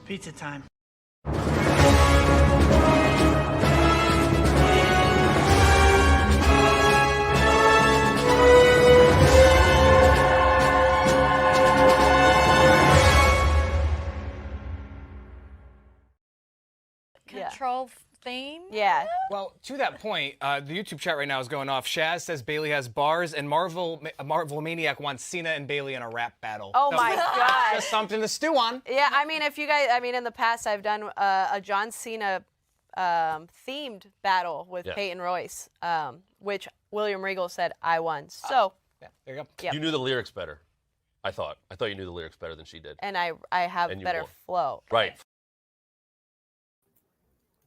Pizza time. Control theme? Yeah. Well, to that point, the YouTube chat right now is going off. Shaz says Bailey has bars, and Marvel Maniac wants Cena and Bailey in a rap battle. Oh So, my God. just something to stew on. Yeah, I mean, if you guys, in the past, I've done a John Cena themed battle with Peyton Royce, which William Regal said I won. So, Yeah, there you go. Yep. You knew the lyrics better. I thought you knew the lyrics better than she did. and I have And you better won. flow. Right.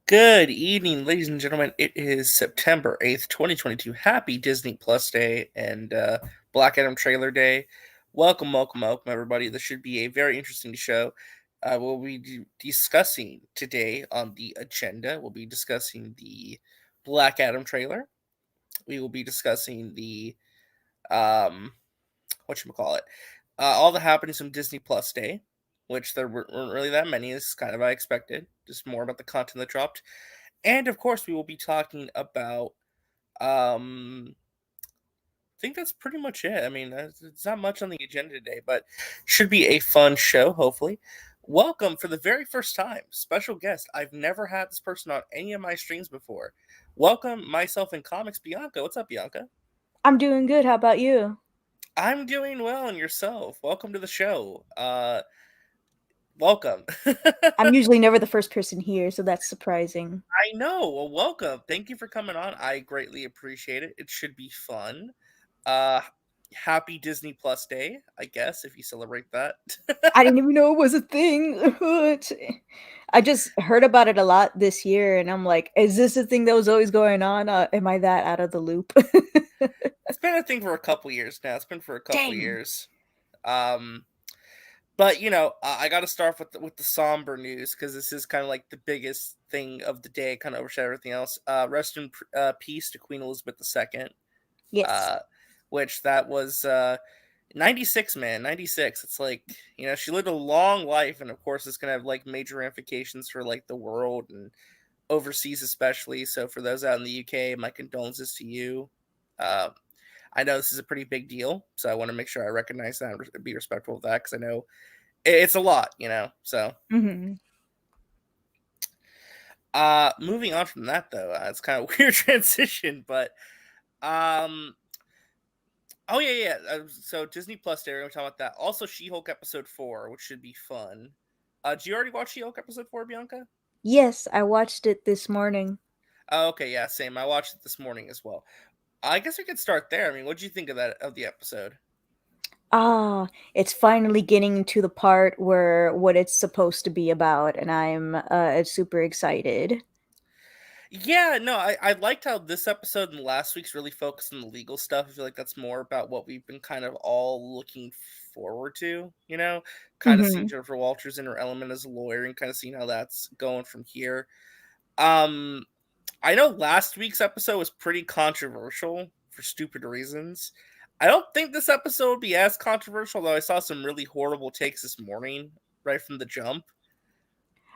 Good evening, ladies and gentlemen. It is September 8th, 2022. Happy Disney Plus Day and Black Adam trailer day. Welcome, everybody. This should be a very interesting show. We'll be discussing today on the agenda. We'll be discussing the Black Adam trailer. We will be discussing the, whatchamacallit, all the happenings from Disney Plus Day, which there weren't really that many. It's kind of I expected. Just more about the content that dropped. And, of course, we will be talking about, I think that's pretty much it. I mean, it's not much on the agenda today, but should be a fun show, hopefully. Welcome for the very first time, special guest. I've never had this person on any of my streams before. Welcome, myself and Comics, Bianca. What's up, Bianca? I'm doing good. How about you? I'm doing well, and yourself? Welcome to the show. Welcome. I'm usually never the first person here, so that's surprising. I know. Well, welcome. Thank you for coming on. I greatly appreciate it. It should be fun. Happy Disney Plus Day, I guess, if you celebrate that. I didn't even know it was a thing. I just heard about it a lot this year, and I'm like, is this a thing that was always going on? Am I that out of the loop? It's been a thing for a couple years now. It's been for a couple Dang. years. But, I got to start with the somber news, because this is kind of like the biggest thing of the day, kind of overshadow everything else. Rest in peace to Queen Elizabeth II. Yes. Which that was 96, man. 96. It's like, she lived a long life, and of course it's going to have like major ramifications for like the world and overseas especially. So for those out in the UK, my condolences to you. I know this is a pretty big deal, so I want to make sure I recognize that and be respectful of that, because I know it's a lot, so. Mm-hmm. Moving on from that, though, it's kind of a weird transition, but oh yeah. So Disney Plus Day, we're gonna talk about that. Also, She-Hulk episode 4, which should be fun. Did you already watch She-Hulk episode 4, Bianca? Yes, I watched it this morning. Oh, okay, yeah, same. I watched it this morning as well. I guess we could start there. I mean, what did you think of the episode? It's finally getting to the part where what it's supposed to be about, and I'm super excited. Yeah, no, I liked how this episode and last week's really focused on the legal stuff. I feel like that's more about what we've been kind of all looking forward to, kind of seeing Jennifer Walters in her element as a lawyer and kind of seeing how that's going from here. I know last week's episode was pretty controversial for stupid reasons. I don't think this episode will be as controversial, though I saw some really horrible takes this morning, right from the jump.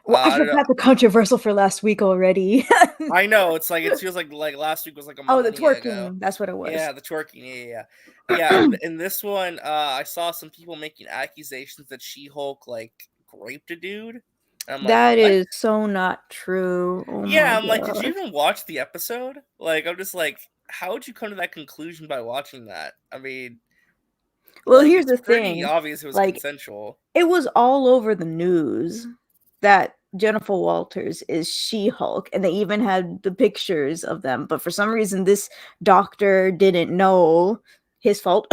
Well, I forgot the controversial for last week already. I know, it's like, it feels like last week was like a the twerking. Ago. That's what it was. Yeah, the twerking. Yeah. In this one, I saw some people making accusations that She-Hulk raped a dude. That is so not true. Oh yeah, I'm like, did you even watch the episode? I'm just like, how would you come to that conclusion by watching that? I mean, well, here's the thing. Obvious it was consensual. It was all over the news that Jennifer Walters is She-Hulk, and they even had the pictures of them. But for some reason, this doctor didn't know. His fault,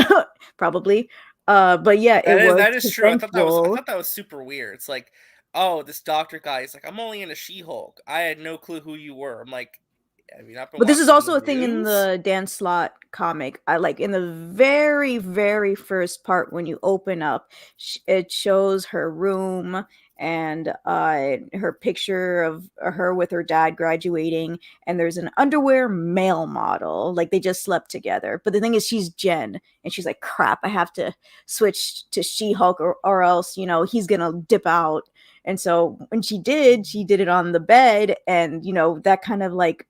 probably. But yeah, that is true. I thought that was super weird. It's like, oh, this doctor guy is like, I'm only in a She-Hulk. I had no clue who you were. I'm like, have you not been? But this is also a thing news? in the Dan Slott comic. I like in the very, very first part when you open up, it shows her room and her picture of her with her dad graduating, and there's an underwear male model, like they just slept together. But the thing is, she's Jen, and she's like, crap, I have to switch to She-Hulk or else, he's gonna dip out. And so when she did it on the bed, and that kind of like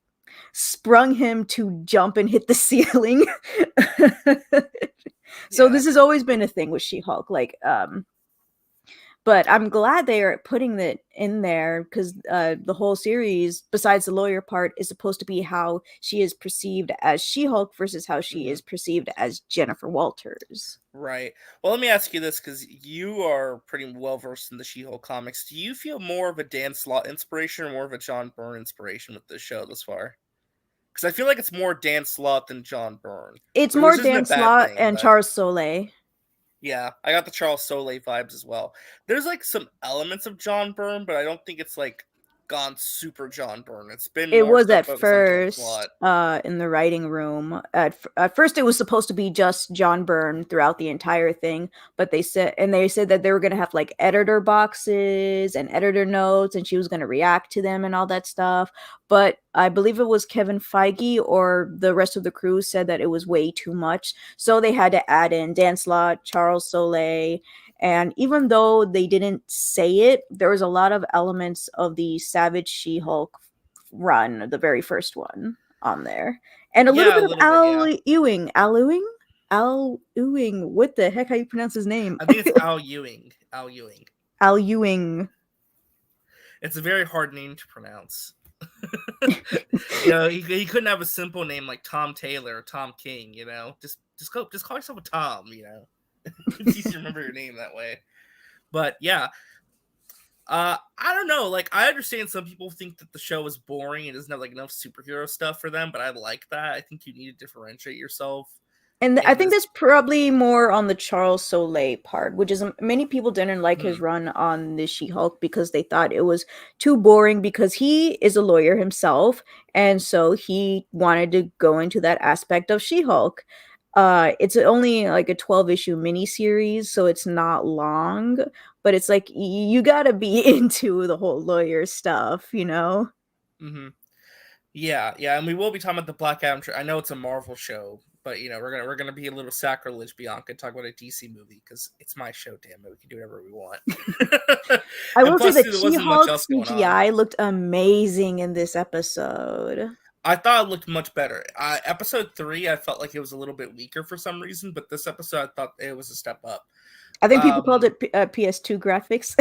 sprung him to jump and hit the ceiling. So this has always been a thing with She-Hulk, like but I'm glad they are putting it in there, because the whole series, besides the lawyer part, is supposed to be how she is perceived as She-Hulk versus how she is perceived as Jennifer Walters. Right. Well, let me ask you this, because you are pretty well versed in the She-Hulk comics. Do you feel more of a Dan Slott inspiration or more of a John Byrne inspiration with this show thus far? Because I feel like it's more Dan Slott than John Byrne. It's more Dan Slott and Charles Soule. Yeah, I got the Charles Soule vibes as well. There's like some elements of John Byrne, but I don't think it's like gone super John Byrne. It was at first in the writing room. At first, it was supposed to be just John Byrne throughout the entire thing, but they said that they were going to have like editor boxes and editor notes, and she was going to react to them and all that stuff. But I believe it was Kevin Feige or the rest of the crew said that it was way too much, so they had to add in Dan Slott, Charles Soule. And even though they didn't say it, there was a lot of elements of the Savage She-Hulk run, the very first one, on there. And a little bit of Al Ewing. Al Ewing? Al Ewing. What the heck? How you pronounce his name? I think it's Al Ewing. Al Ewing. Al Ewing. It's a very hard name to pronounce. He couldn't have a simple name like Tom Taylor or Tom King, Just call yourself a Tom, It's easy to remember your name that way. But yeah. I don't know. Like, I understand some people think that the show is boring and doesn't have like enough superhero stuff for them, but I like that. I think you need to differentiate yourself. And I think that's probably more on the Charles Soule part, which is many people didn't like his run on the She-Hulk because they thought it was too boring, because he is a lawyer himself, and so he wanted to go into that aspect of She-Hulk. It's only like a 12-issue miniseries, so it's not long, but it's like you gotta be into the whole lawyer stuff, Mm-hmm. Yeah, and we will be talking about the Black Adam. I know it's a Marvel show, but we're gonna be a little sacrilege, Bianca, and talk about a DC movie because it's my show. Damn it, we can do whatever we want. I will say that She-Hulk CGI looked amazing in this episode. I thought it looked much better. Episode 3, I felt like it was a little bit weaker for some reason, but this episode, I thought it was a step up. I think people called it PS2 graphics.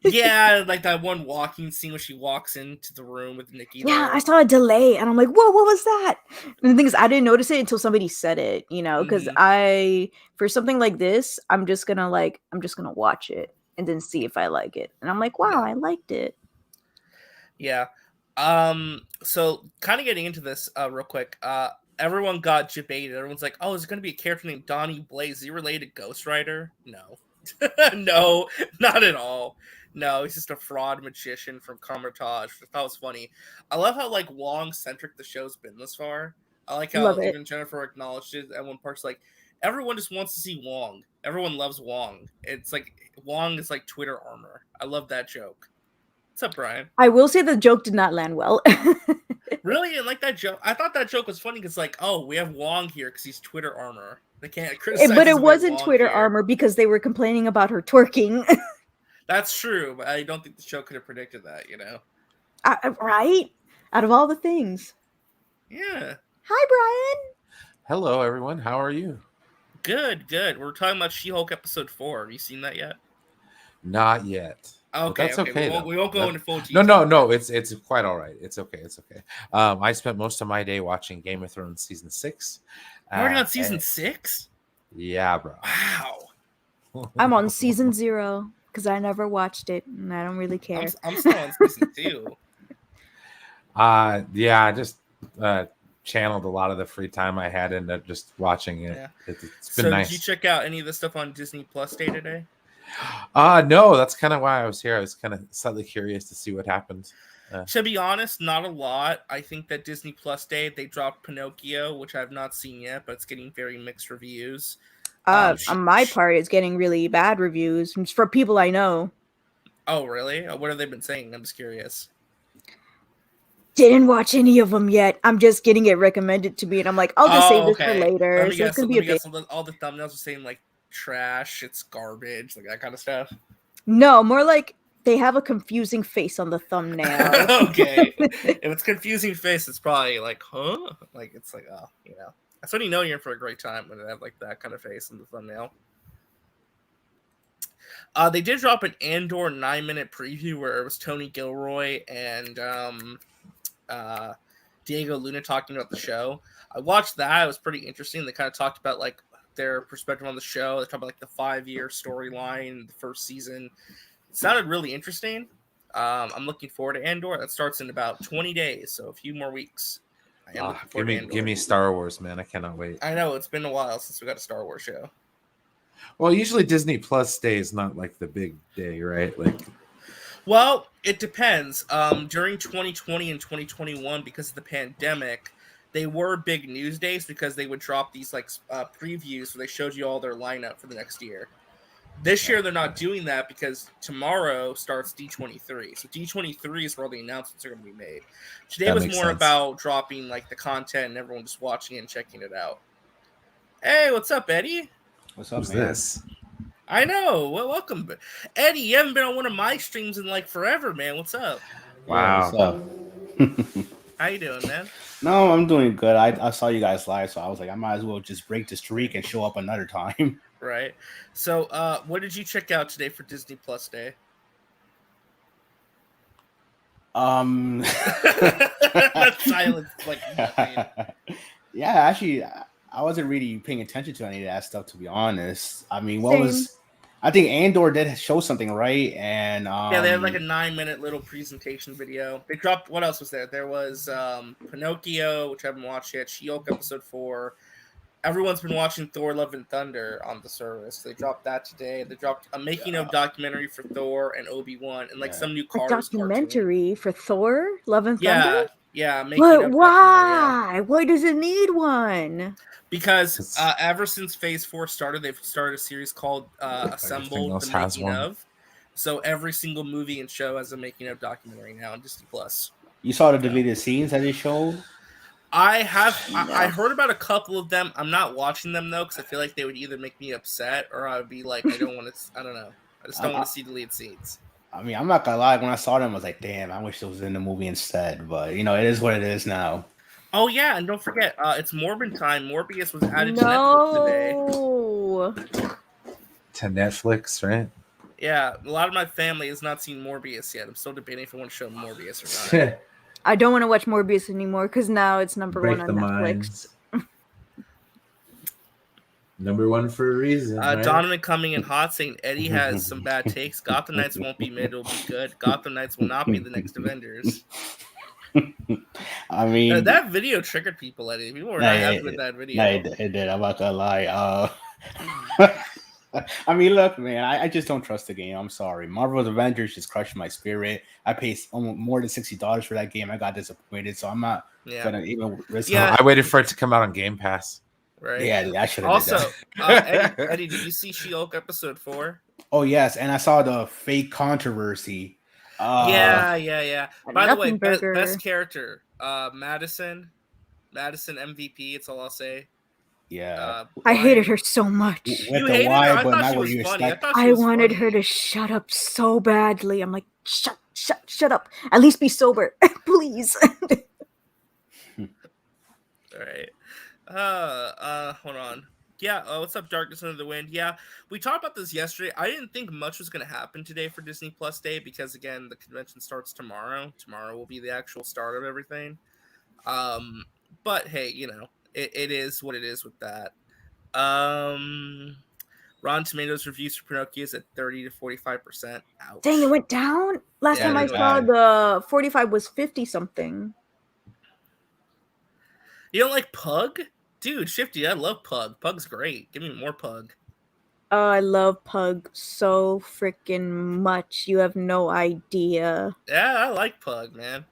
Yeah, like that one walking scene where she walks into the room with Nikki. Yeah, I saw a delay, and I'm like, "Whoa, what was that?" And the thing is, I didn't notice it until somebody said it. Because for something like this, I'm just gonna watch it and then see if I like it. And I'm like, "Wow, I liked it." Yeah. So kind of getting into this real quick. Everyone got debated. Everyone's like, "Oh, is it going to be a character named Donnie Blaze? Is he related to Ghost Rider?" No. No, not at all. No, he's just a fraud magician from Carmitage. I thought it was funny. I love how like Wong-centric the show's been this far. I like how even Jennifer acknowledged it at one part. Like, everyone just wants to see Wong. Everyone loves Wong. It's like Wong is like Twitter armor. I love that joke. What's up, Brian? I will say the joke did not land well. Really? You like that joke? I thought that joke was funny because, like, oh, we have Wong here because he's Twitter armor. They can't criticize. But it wasn't Twitter armor because they were complaining about her twerking. That's true, but I don't think the show could have predicted that, Right? Out of all the things. Yeah. Hi, Brian. Hello, everyone. How are you? Good. We're talking about She-Hulk episode 4. Have you seen that yet? Not yet. Okay, that's okay. We won't go into full detail. No. It's quite all right. It's okay. I spent most of my day watching Game of Thrones season 6. Already on season 6? Yeah, bro. Wow. I'm on season 0 because I never watched it and I don't really care. I'm still on season 2. I just channeled a lot of the free time I had into just watching it. Yeah. It's been nice. Did you check out any of the stuff on Disney Plus Day today? No, that's kind of why I was here. I was kind of slightly curious to see what happened. To be honest, not a lot. I think that Disney Plus Day, they dropped Pinocchio, which I've not seen yet, but it's getting very mixed reviews. On my part, it's getting really bad reviews for people I know. Oh, really? What have they been saying? I'm just curious. Didn't watch any of them yet. I'm just getting it recommended to me, and I'm like, I'll just save this for later. Let me guess, all the thumbnails are saying like trash, it's garbage, like that kind of stuff. No, more like They have a confusing face on the thumbnail. Okay. If it's confusing face, it's probably like, huh? Like, it's like, oh, That's when you know you're in for a great time, when they have like that kind of face in the thumbnail. They did drop an Andor 9-minute preview where it was Tony Gilroy and Diego Luna talking about the show. I watched that. It was pretty interesting. They kind of talked about like their perspective on the show. They talked about like the 5-year storyline, the first season. It sounded really interesting. I'm looking forward to Andor. That starts in about 20 days, so a few more weeks. I am looking forward to Andor. Give me Star Wars, man. I cannot wait. I know, it's been a while since we got a Star Wars show. Well, usually Disney Plus Day is not like the big day, right? Like, well, it depends. During 2020 and 2021, because of the pandemic, they were big news days because they would drop these like previews where they showed you all their lineup for the next year. This year, they're not doing that because tomorrow starts D23. So D23 is where all the announcements are going to be made. Today was more about dropping like the content and everyone just watching it and checking it out. Hey, what's up, Eddie? What's up, who's man? this? I know. Well, welcome, Eddie. You haven't been on one of my streams in like forever, man. What's up? Wow. Yeah, what's up? How you doing, man? No, I'm doing good. I saw you guys live, so I was like, I might as well just break the streak and show up another time. Right. So, what did you check out today for Disney Plus Day? That silence, like, yeah, actually, I wasn't really paying attention to any of that stuff, to be honest. I mean, I think Andor did show something, right? And yeah, they had like a 9-minute little presentation video. They dropped, what else was there? There was Pinocchio, which I haven't watched yet, She-Hulk episode 4. Everyone's been watching Thor: Love and Thunder on the service. They dropped that today. They dropped a making of documentary for Thor and Obi-Wan, and like some new Cars documentary for Thor: Love and Thunder. Yeah. But why? Why does it need one? Because ever since Phase 4 started, they've started a series called Assembled: The Making of. So every single movie and show has a making of documentary now on Disney Plus. You saw the deleted scenes that they showed? I have. I heard about a couple of them. I'm not watching them though because I feel like they would either make me upset or I would be like, I don't want to. I don't know. I just don't want to see deleted scenes. I mean, I'm not gonna lie. When I saw them, I was like, damn, I wish it was in the movie instead. But it is what it is now. Oh yeah, and don't forget, it's Morbin time. Morbius was added to Netflix today. To Netflix, right? Yeah, a lot of my family has not seen Morbius yet. I'm still debating if I want to show Morbius or not. I don't want to watch Morbius anymore because now it's number one on Netflix. Number one for a reason. Right? Donovan coming in hot saying Eddie has some bad takes. Gotham Knights won't be mid, it'll be good. Gotham Knights will not be the next Avengers. I mean, that video triggered people, Eddie. People were not happy with that video. It did. I'm not gonna lie. I mean, look, man, I just don't trust the game. I'm sorry. Marvel's Avengers just crushed my spirit. I paid almost more than $60 for that game. I got disappointed, so I'm not gonna even risk it. I waited for it to come out on Game Pass. Right. Yeah, I should have. Also, Eddie, did you see She-Hulk episode 4? Oh yes, and I saw the fake controversy. Yeah. By the way, best character, Madison MVP. It's all I'll say. Yeah, I hated her so much. You hated her? I thought she was funny. I wanted her to shut up so badly. I'm like, shut up. At least be sober, please. All right. Hold on. Yeah, what's up, Darkness Under the Wind? Yeah, we talked about this yesterday. I didn't think much was going to happen today for Disney Plus Day because, again, the convention starts tomorrow. Tomorrow will be the actual start of everything. But, hey, it is what it is with that. Rotten Tomatoes reviews for Pinocchio is at 30 to 45%. Ouch. Dang, it went down? Last time I saw the 45 was 50-something. You don't like Pug? Dude, Shifty, I love Pug. Pug's great. Give me more Pug. Oh, I love Pug so freaking much. You have no idea. Yeah, I like Pug, man.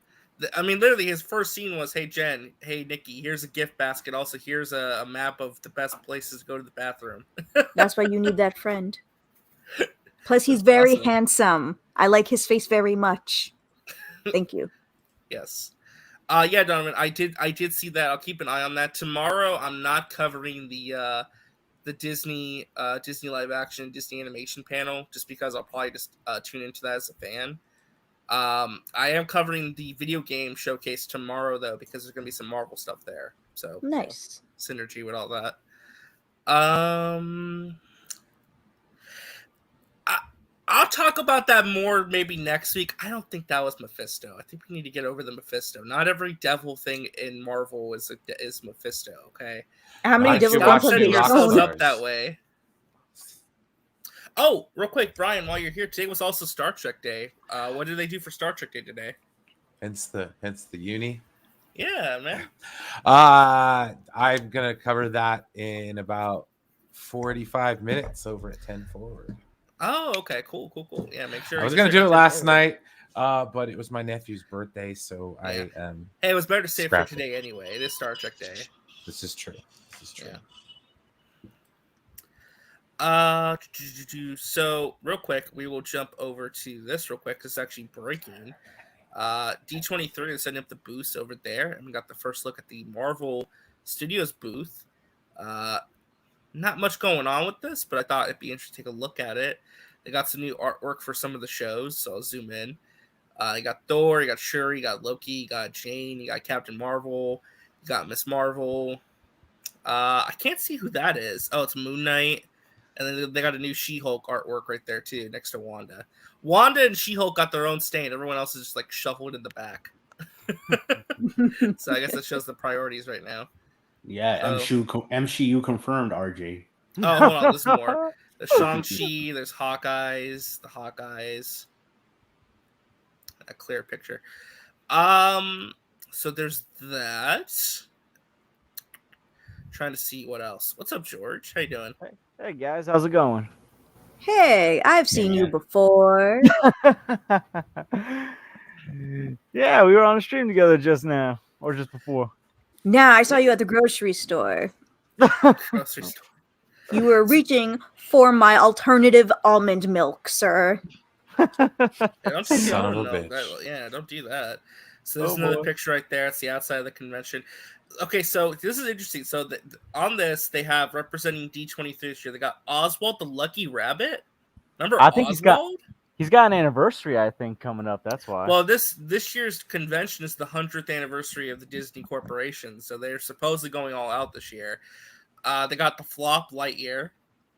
I mean, literally, his first scene was, hey, Jen, hey, Nikki, here's a gift basket. Also, here's a map of the best places to go to the bathroom. That's why you need that friend. Plus, he's very handsome. I like his face very much. Thank you. Yes. Yeah, Donovan, I did see that. I'll keep an eye on that. Tomorrow, I'm not covering the the Disney live action, Disney animation panel, just because I'll probably just tune into that as a fan. I am covering the video game showcase tomorrow though, because there's gonna be some Marvel stuff there. So Nice. synergy with all that. I'll talk about that more maybe next week. I don't think that was Mephisto. I think we need to get over the Mephisto. Not every devil thing in Marvel is Mephisto. Okay. How many Why don't you devil watch guns have Setting the you Rock yourselves shown? up that way. Oh, real quick, Brian, while you're here, today was also Star Trek Day. What did they do for Star Trek Day today? Hence the uni. Yeah, man. I'm gonna cover that in about 45 minutes over at 10 forward. Oh, okay, cool. Yeah, make sure. I was you gonna check do out it 10 last forward. night, but it was my nephew's birthday, so Yeah. I Hey, it was better to save for Scrap it. today anyway. It is Star Trek Day. This is true. Yeah. So real quick, we will jump over to this real quick. It's actually breaking. D23 is setting up the booth over there, and we got the first look at the Marvel Studios booth. Not much going on with this, but I thought it'd be interesting to take a look at it. They got some new artwork for some of the shows, so I'll zoom in. You got Thor, you got Shuri, you got Loki, you got Jane, you got Captain Marvel, you got Miss Marvel. I can't see who that is. Oh, it's Moon Knight. And then they got a new She-Hulk artwork right there, too, next to Wanda. Wanda and She-Hulk got their own stand. Everyone else is just, like, shuffled in the back. So I guess that shows the priorities right now. Yeah, So- MCU confirmed, RJ. Oh, hold on. There's more. There's Shang-Chi. There's the Hawkeyes. A clear picture. So there's that. Trying to see what else. What's up, George? How you doing? Hey guys, how's it going? Hey, I've seen you man. before. Yeah, we were on a stream together just now, or just before. Nah, I saw you at the grocery store. Grocery store. You were reaching for my alternative almond milk, sir. Yeah, don't take the Son of almond a milk. bitch. Yeah, don't do that. So there's Oh, another boy. picture right there. It's the outside of the convention. Okay, so this is interesting. So on this, they have representing D23 this year. They got Oswald the Lucky Rabbit. Remember I think Oswald? he's got an anniversary, I think, coming up. That's why. Well, this year's convention is the 100th anniversary of the Disney Corporation, so they're supposedly going all out this year. They got the flop Lightyear.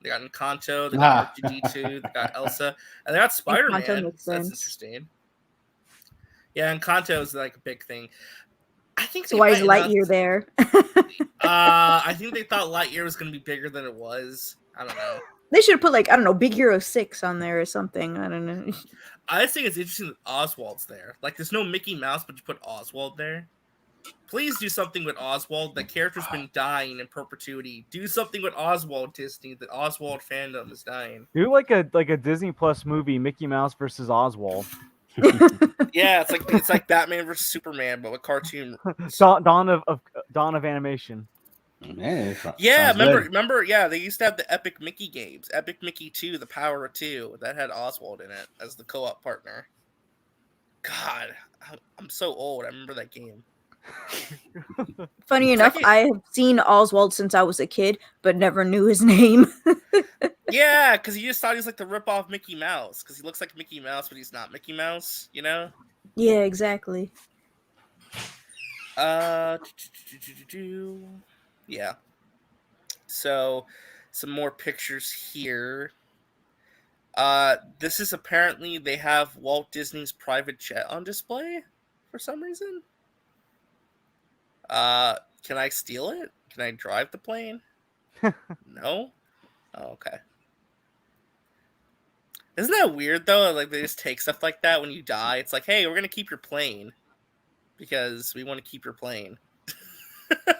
They got Encanto. They got R2D2. They got Elsa. And they got Spider-Man. Encanto makes So that's sense. interesting. Yeah, Encanto is like a big thing. I think. So they why is might Lightyear there? I think they thought Lightyear was going to be bigger than it was. I don't know. They should have put like, I don't know, Big Hero 6 on there or something. I don't know. I just think it's interesting that Oswald's there. Like, there's no Mickey Mouse, but you put Oswald there. Please do something with Oswald. The character's been dying in perpetuity. Do something with Oswald, Disney. The Oswald fandom is dying. Do like a Disney Plus movie, Mickey Mouse versus Oswald. Yeah, it's like Batman versus Superman, but with cartoon. Dawn of animation. Yeah, remember? Yeah, they used to have the Epic Mickey games, Epic Mickey 2, The Power of 2, that had Oswald in it as the co-op partner. God, I'm so old. I remember that game. Funny enough, I have seen Oswald since I was a kid, but never knew his name. Yeah, because you just thought he was like the rip-off Mickey Mouse, because he looks like Mickey Mouse, but he's not Mickey Mouse, you know? Yeah, exactly. Yeah. So, some more pictures here. This is apparently they have Walt Disney's private jet on display for some reason. Can I steal it? Can I drive the plane? No? Oh, okay. Isn't that weird though? Like they just take stuff like that when you die. It's like, hey, we're gonna keep your plane because we want to keep your plane.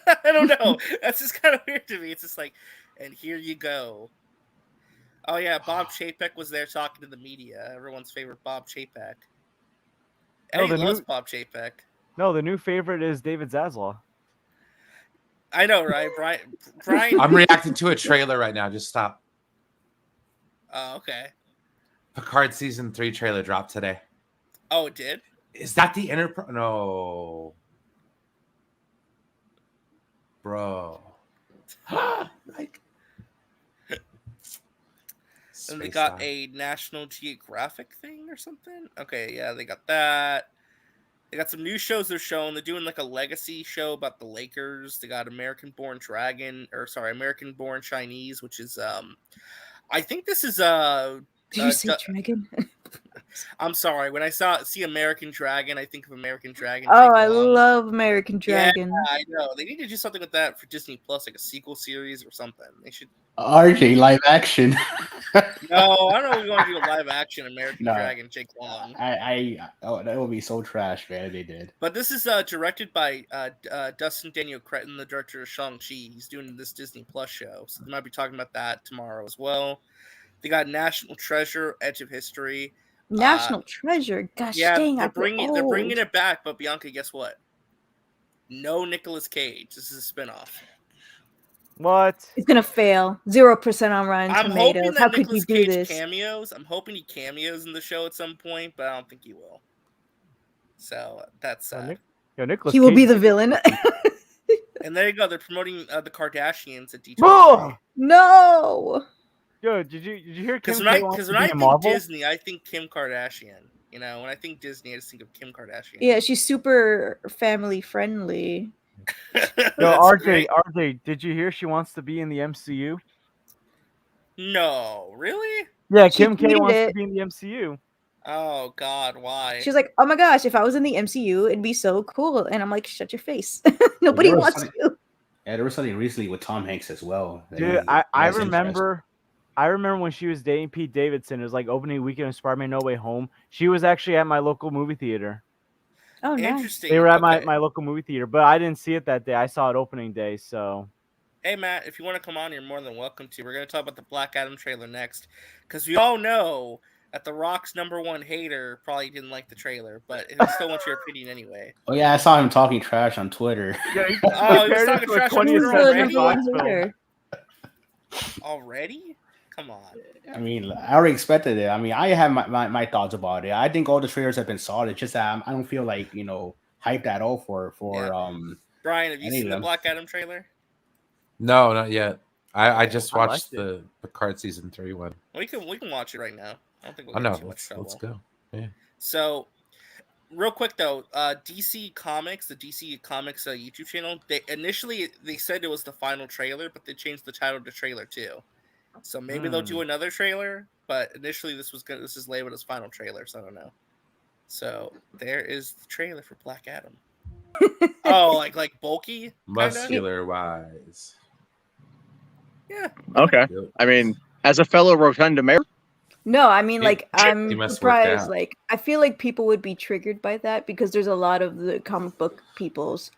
I don't know. That's just kind of weird to me. It's just like, and here you go. Oh yeah, Bob Chapek was there talking to the media. Everyone's favorite Bob Chapek. Eddie loves Bob Chapek. No, the new favorite is David Zaslav. I know, right? Brian. I'm reacting to a trailer right now. Just stop. Oh, okay. Picard season 3 trailer dropped today. Oh, it did? Is that the Enterprise? No. Bro. Like, And they Space got time. a National Geographic thing or something. Okay, yeah, they got that. They got some new shows they're showing. They're doing like a legacy show about the Lakers. They got American Born Chinese, which is I think this is Did you say dragon? I'm sorry. When I see American Dragon, I think of American Dragon. Oh, Jake I Long. love American Dragon. Yeah, I know. They need to do something with that for Disney Plus, like a sequel series or something. They should. RJ live action. No, I don't know if we want to do a live action American No. Dragon, Jake Long. Oh, that would be so trash, man. They did. But this is directed by Dustin Daniel Cretton, the director of Shang-Chi. He's doing this Disney Plus show, so they might be talking about that tomorrow as well. They got National Treasure, Edge of History. National Treasure. Gosh Yeah, dang, they're I feel bringing old. it back. But Bianca, guess what? No Nicolas Cage. This is a spinoff. What? It's gonna fail. 0% on Rotten I'm hoping Tomatoes. that How could Nicolas you do Cage this? cameos. I'm hoping he cameos in the show at some point, but I don't think he will. So that's sad. Nicolas He will be Cage- the villain. And there you go. They're promoting the Kardashians at D23. Oh! No. Yo, did you hear Kim Because K wants when to I be in think Marvel? Disney, I think Kim Kardashian. You know, when I think Disney, I just think of Kim Kardashian. Yeah, she's super family friendly. Yo, That's RJ, great. RJ, did you hear she wants to be in the MCU? No, really? Yeah, She Kim K tweeted wants it. to be in the MCU. Oh God, why? She's like, oh my gosh, if I was in the MCU, it'd be so cool. And I'm like, shut your face. Nobody There was wants some- to. Yeah, there was something recently with Tom Hanks as well. Dude, I remember when she was dating Pete Davidson. It was like opening weekend of Spider-Man No Way Home. She was actually at my local movie theater. Oh, nice. Interesting. They were at Okay. my local movie theater, but I didn't see it that day. I saw it opening day, so. Hey Matt, if you want to come on, you're more than welcome to. We're going to talk about the Black Adam trailer next, because we all know that The Rock's #1 hater probably didn't like the trailer, but he still wants your opinion anyway. Oh yeah, I saw him talking trash on Twitter. Yeah, he Oh, he was compared it talking to a trash on 20th Twitter Century already? Fox film. Already? Come on. I mean, I already expected it. I mean, I have my thoughts about it. I think all the trailers have been solid. It's just that I don't feel like hyped at all for Yeah. Brian, have you any of seen the them. Black Adam trailer? No, not yet. I just I watched liked the Picard season 3 one. We can watch it right now. I don't think we'll Oh get no, too much let's trouble. go. Yeah. So, real quick though, DC Comics, the DC Comics YouTube channel, they said it was the final trailer, but they changed the title to Trailer 2. So maybe they'll do another trailer, but initially this is labeled as final trailer, so I don't know. So there is the trailer for Black Adam. Oh, like bulky, kinda? Muscular wise. Yeah. Okay. Yep. I mean, as a fellow Rotunda mayor, No, I mean, He- like, he I'm must work surprised. out. Like, I feel like people would be triggered by that because there's a lot of the comic book peoples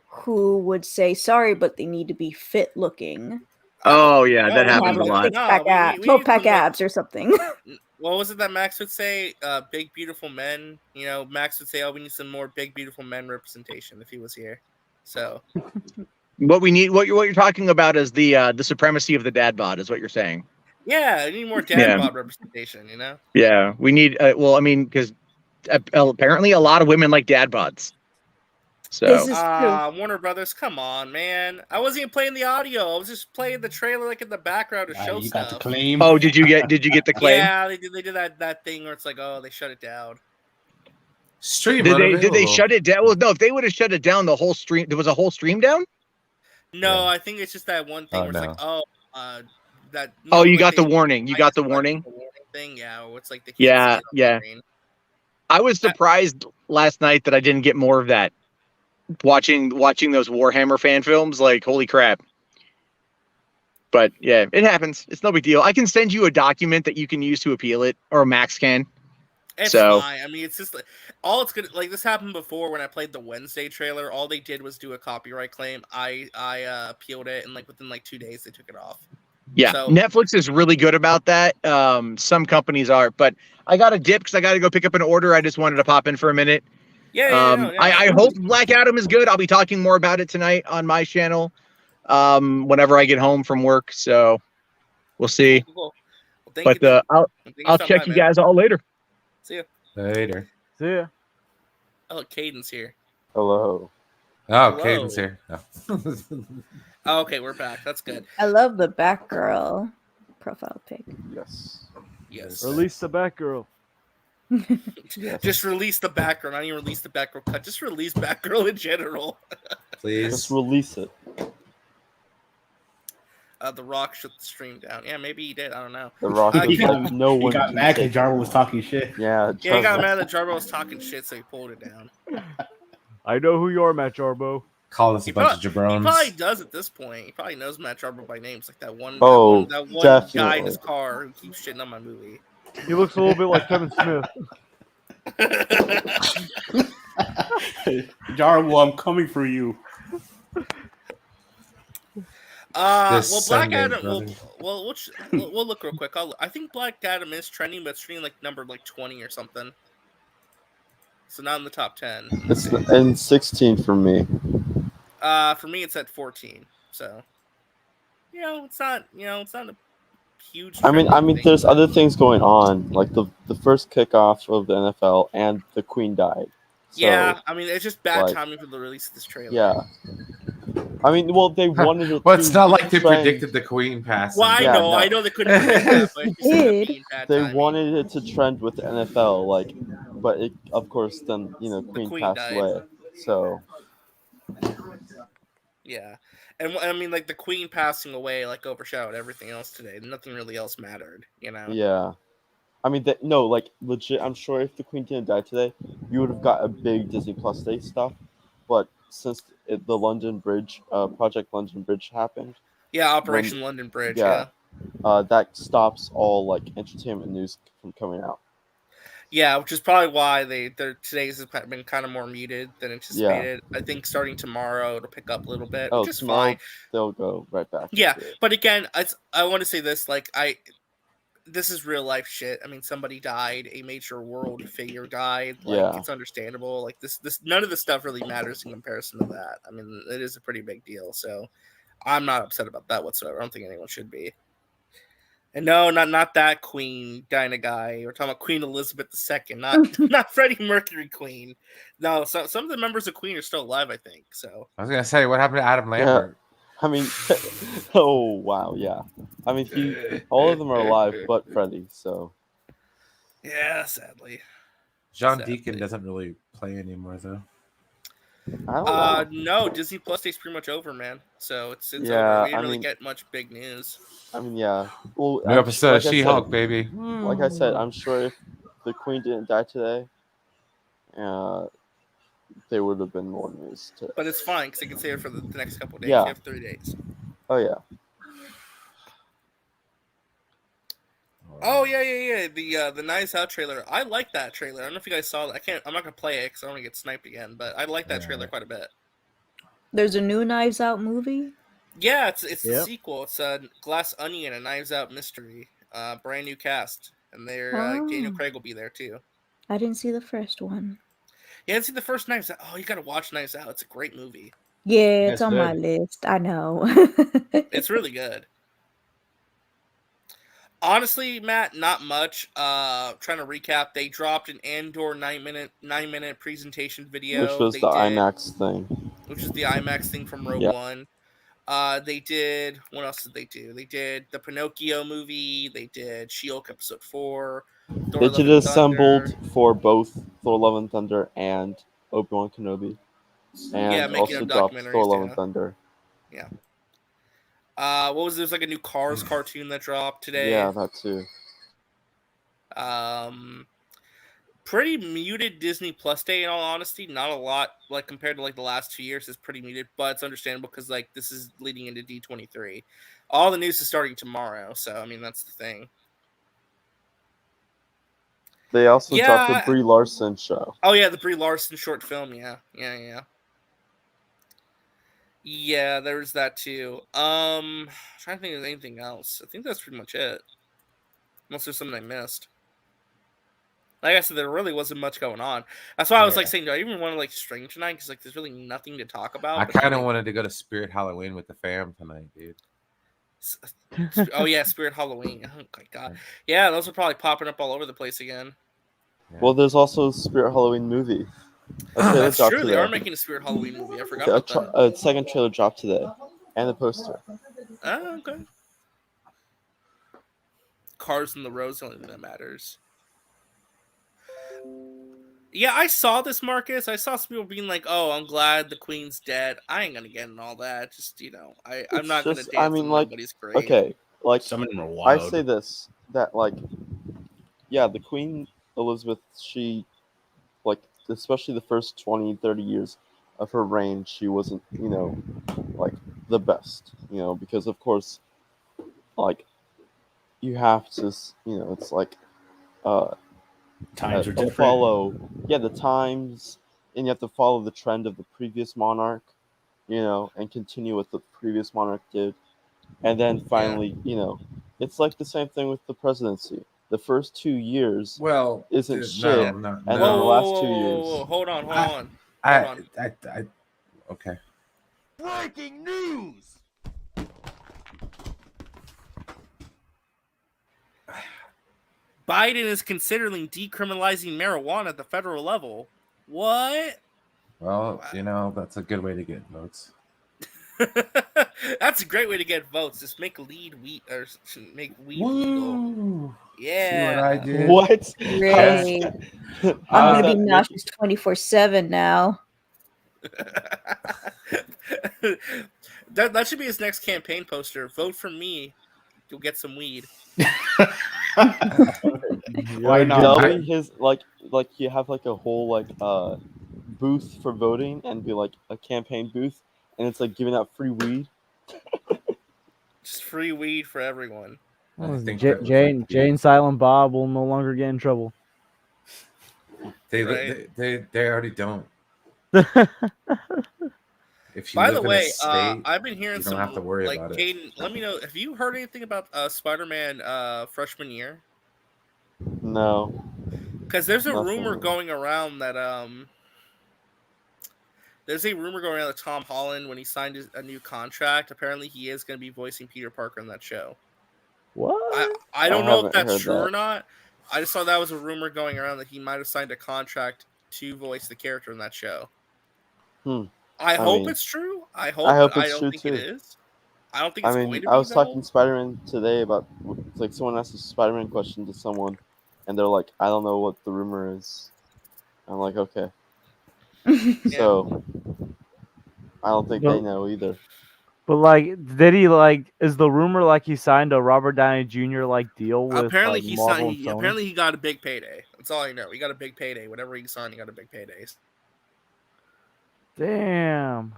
who would say, sorry, but they need to be fit looking. oh yeah, No, that we happens need a to- lot. Six-pack we abs, need 12-pack some, like- abs or something. What was it that Max would say? Big beautiful men. You know, Max would say, "Oh, we need some more big beautiful men representation." If he was here, so What we need, what you're talking about, is the supremacy of the dad bod, is what you're saying. yeah, we need more dad Yeah. bod representation. You know. Yeah, we need. Well, I mean, because apparently a lot of women like dad bods. So This is true. Warner Brothers, come on, man! I wasn't even playing the audio. I was just playing the trailer, like in the background to show you stuff. got the claim. oh, did you get the claim? Yeah, they did that thing where it's like, oh, they shut it down. Stream Did they unavailable. shut it down? Well, no. If they would have shut it down, the whole stream, there was a whole stream down. No, Yeah. I think it's just that one thing where it's like, that. Oh, you like got the they- warning. You got the warning. thing, yeah. Where it's like they can't Yeah, see it on the yeah. screen. I was surprised last night that I didn't get more of that. Watching those Warhammer fan films, like holy crap. But yeah, it happens. It's no big deal. I can send you a document that you can use to appeal it, or Max can. It's So- fine. I mean, it's just like all it's gonna like. This happened before when I played the Wednesday trailer. All they did was do a copyright claim. I appealed it, and like within like 2 days they took it off. Yeah, So- Netflix is really good about that. Some companies are, but I got a dip because I got to go pick up an order. I just wanted to pop in for a minute. Yeah. I hope Black Adam is good. I'll be talking more about it tonight on my channel whenever I get home from work. So we'll see. Cool. Well, thank But you, then. I'll Thank I'll so check much, you man. guys all later. See ya. Later. See ya. Oh, Caden's here. Hello. Oh, Hello. Caden's here. No. Oh, okay, we're back. That's good. I love the Batgirl profile pic. Yes. Yes. Release the Batgirl. Yes. Just release the Batgirl. Not even release the Batgirl cut. Just release Batgirl in general. Please. Just release it. The Rock shut the stream down. Yeah, maybe he did. I don't know. The Rock He was like, no he one got can mad 'cause take Jarbo it. was talking shit. Yeah, Yeah, he got mad that Jarbo was talking shit, so he pulled it down. I know who you are, Matt Jarbo. Call us a bunch of He jabrones. probably does at this point. He probably knows Matt Jarbo by name. It's like that one guy in his definitely. car who keeps shitting on my movie. He looks a little bit like Kevin Smith. Jarbo, I'm coming for you. Well, This Black Sunday, Adam. brother. We'll look real quick. I think Black Adam is trending, but it's trending like number 20 or something. So not in the top 10. It's and 16 for me. For me, it's at 14. So, it's not a huge. I mean, trending thing. there's other things going on, like the first kickoff of the NFL, and the Queen died. So, Yeah, I mean, it's just bad like, timing for the release of this trailer. Yeah. I mean, well, they wanted it. Well, it's not like they trend. predicted the Queen passing. Well, I know they couldn't predict that, but it's just ended up being bad They timing. wanted it to trend with the NFL, like, but it, of course, then Queen passed died. away. So Yeah, and I mean, like the Queen passing away, like overshadowed everything else today. Nothing really else mattered, yeah, I mean, like legit. I'm sure if the Queen didn't die today, you would have got a big Disney Plus Day stuff. But since the London Bridge, Project London Bridge happened. Yeah, Operation London Bridge. Yeah. That stops all like entertainment news from coming out. Yeah, which is probably why today's has been kind of more muted than anticipated. I think starting tomorrow it'll pick up a little bit, which is tomorrow fine. They'll go right back. Yeah, into it. but again, I want to say this: this is real life shit. I mean, somebody died, a major world figure died. Like, it's understandable. Like this, none of this stuff really matters in comparison to that. I mean, it is a pretty big deal. So, I'm not upset about that whatsoever. I don't think anyone should be. And no, not that Queen Dinah guy. We're talking about Queen Elizabeth II, not Freddie Mercury Queen. No, some of the members of Queen are still alive, I think. So I was gonna say, what happened to Adam Lambert? I mean, oh wow, yeah. I mean, all of them are alive, but Freddie. So yeah, sadly. John Deacon doesn't really play anymore, though. I don't know. No, Disney Plus Day's pretty much over, man. So it's over. We didn't really get much big news. I mean, yeah. Well, New episode of She-Hulk, said, baby. Like I said, I'm sure if the Queen didn't die today, there would have been more news today. But it's fine because they can save it for the next couple of days. Yeah. You have 3 days. Oh yeah. Oh yeah. The Knives Out trailer. I like that trailer. I don't know if you guys saw that. I'm not gonna play it because I don't want to get sniped again. But I like that trailer quite a bit. There's a new Knives Out movie. Yeah, it's the sequel. It's a Glass Onion, a Knives Out mystery. Brand new cast, and Daniel Craig will be there too. I didn't see the first one. You haven't seen the first Knives Out? Oh, you gotta watch Knives Out. It's a great movie. Yeah, it's on my list. I know. It's really good. Honestly, Matt, not much. Trying to recap, they dropped an Andor 9-minute presentation video, which was the IMAX thing. Which is the IMAX thing from Rogue One. They did. What else did they do? They did the Pinocchio movie. They did She-Hulk episode 4. They did assembled for both Thor: Love and Thunder and Obi-Wan Kenobi, and also dropped Thor: Love and Thunder. Yeah. What was there's like a new Cars cartoon that dropped today. Yeah, that too. Pretty muted Disney Plus Day in all honesty. Not a lot like compared to like the last 2 years is pretty muted, but it's understandable because like this is leading into D23. All the news is starting tomorrow, so I mean that's the thing. They also dropped the Brie Larson show. Oh yeah, the Brie Larson short film. Yeah. Yeah, there's that too. I'm trying to think of anything else. I think that's pretty much it. Unless there's something I missed. Like I said, there really wasn't much going on. That's why I was like saying, do I even want to like stream tonight? Because like there's really nothing to talk about. I kind of wanted to go to Spirit Halloween with the fam tonight, dude. Oh yeah, Spirit Halloween. Oh my god. Yeah, those are probably popping up all over the place again. Yeah. Well, there's also a Spirit Halloween movie. That's true. Today. They are making a Spirit Halloween movie. I forgot about that. A second trailer dropped today, and the poster. Oh, okay. cars in the road's the only thing that matters. Yeah, I saw this, Marcus. I saw some people being like, "Oh, I'm glad the queen's dead." I ain't gonna get in all that. Just I'm not gonna dance on nobody's grave. Okay, like some of them are I wild. say this that like, yeah, the Queen Elizabeth, she, like, especially the first 20, 30 years of her reign, she wasn't, like the best, because of course, like, you have to, it's like, Times are to different. follow, the times, and you have to follow the trend of the previous monarch, and continue what the previous monarch did, and then finally, it's like the same thing with the presidency. The first 2 years isn't shit, and then the last 2 years. Hold on. Okay. Breaking news! Biden is considering decriminalizing marijuana at the federal level. What? Well, that's a good way to get votes. That's a great way to get votes. Just make weed legal. Yeah. See what I did? What? Great. I'm gonna be nauseous 24/7 now. That should be his next campaign poster. Vote for me. You'll get some weed. Why not? That'll be his like you have like a whole booth for voting and be like a campaign booth, and it's like giving out free weed. Just free weed for everyone. Jane Silent Bob will no longer get in trouble. They already don't. If you By live the way, in a state, I've been hearing you don't have to worry about it. Jaden, let me know. Have you heard anything about Spider-Man freshman year? No. Because there's a rumor going around that Tom Holland, when he signed a new contract, apparently he is going to be voicing Peter Parker in that show. What? I don't know if that's true or not. I just saw that was a rumor going around that he might have signed a contract to voice the character in that show. I hope it's true. I hope it's true too. It is. I don't think it's going to be. I was talking to Spider-Man today about, like, someone asked a Spider-Man question to someone, and they're like, I don't know what the rumor is. I'm like, okay. So, I don't think they know either. But did he is the rumor he signed a Robert Downey Jr. deal with apparently Marvel and Sony? Apparently he got a big payday. That's all I know. He got a big payday. Whatever he signed, he got a big payday. Damn.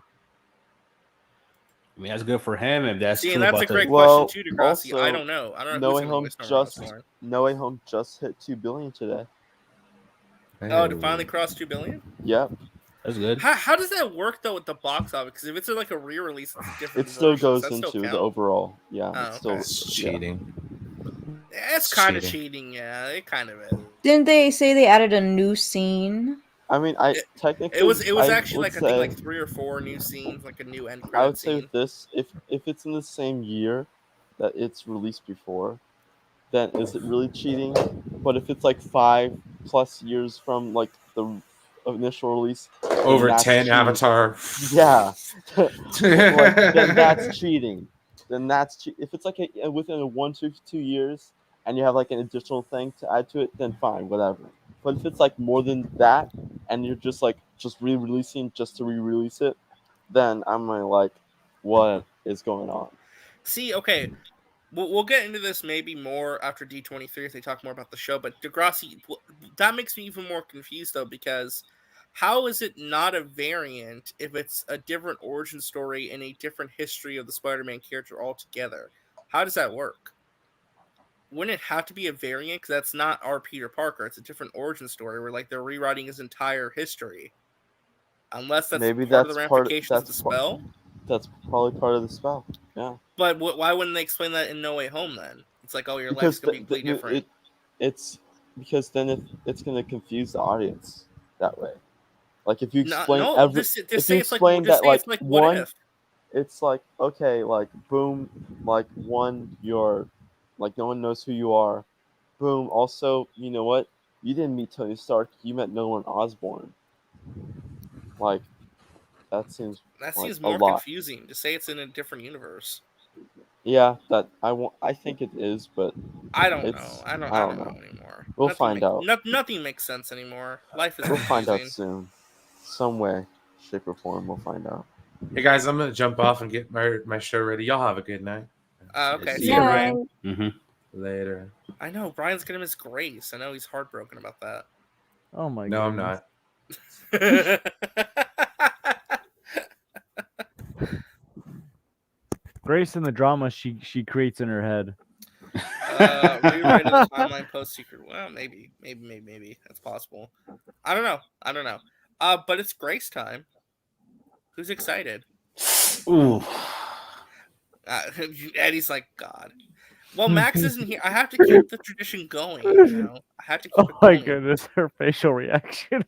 I mean, that's good for him if that's true. And that's a great question too, Degrassi. I don't know. No Way Home just hit $2 billion today. Oh, to finally cross 2 billion? Yep. That's good. How does that work though with the box office? Because if it's like a re-release, it's different. It still goes into the overall. Yeah, it's cheating. Yeah, it's kind of cheating. Yeah, it kind of is. Didn't they say they added a new scene? I mean, technically it was actually I think 3 or 4 new scenes, like a new end credit I would say scene. with this, if it's in the same year that it's released before, then is it really cheating? But if it's 5+ years from the initial release, over 10 cheating. Avatar, yeah, then that's cheating. Then that's if it's within 1 to 2 years, and you have an additional thing to add to it, then fine, whatever. But if it's more than that, and you're just re-releasing just to re-release it, then I'm what is going on? See, okay, we'll get into this maybe more after D23 if they talk more about the show. But Degrassi, that makes me even more confused though, because how is it not a variant if it's a different origin story and a different history of the Spider-Man character altogether? How does that work? Wouldn't it have to be a variant? Because that's not our Peter Parker. It's a different origin story where they're rewriting his entire history. Unless that's part of the ramifications of the spell. That's probably part of the spell. Yeah. But why wouldn't they explain that in No Way Home then? It's your life's gonna be completely different. It's because then it's gonna confuse the audience that way. If you explain one, it's okay, boom, one, you're no one knows who you are. Boom. Also, you know what? You didn't meet Tony Stark. You met Norman Osborn. That seems more confusing to say it's in a different universe. Yeah, I think it is, but I don't know. It's I don't I don't know know. anymore. We'll find out. Nothing makes sense anymore. Life is We'll find out confusing. soon. Some way, shape, or form, we'll find out. Hey guys, I'm gonna jump off and get my show ready. Y'all have a good night. Okay. See See ya, you, Brian. Brian. Mm-hmm. Later. I know Brian's gonna miss Grace. I know he's heartbroken about that. Oh my No, I'm goodness. not. Grace and the drama she creates in her head. Rewrite of the timeline post secret. Well, maybe. That's possible. I don't know. But it's Grace time. Who's excited? Ooh. Eddie's like, God. Well, Max isn't here. I have to keep the tradition going. I have to keep Oh it my going. goodness, her facial reaction.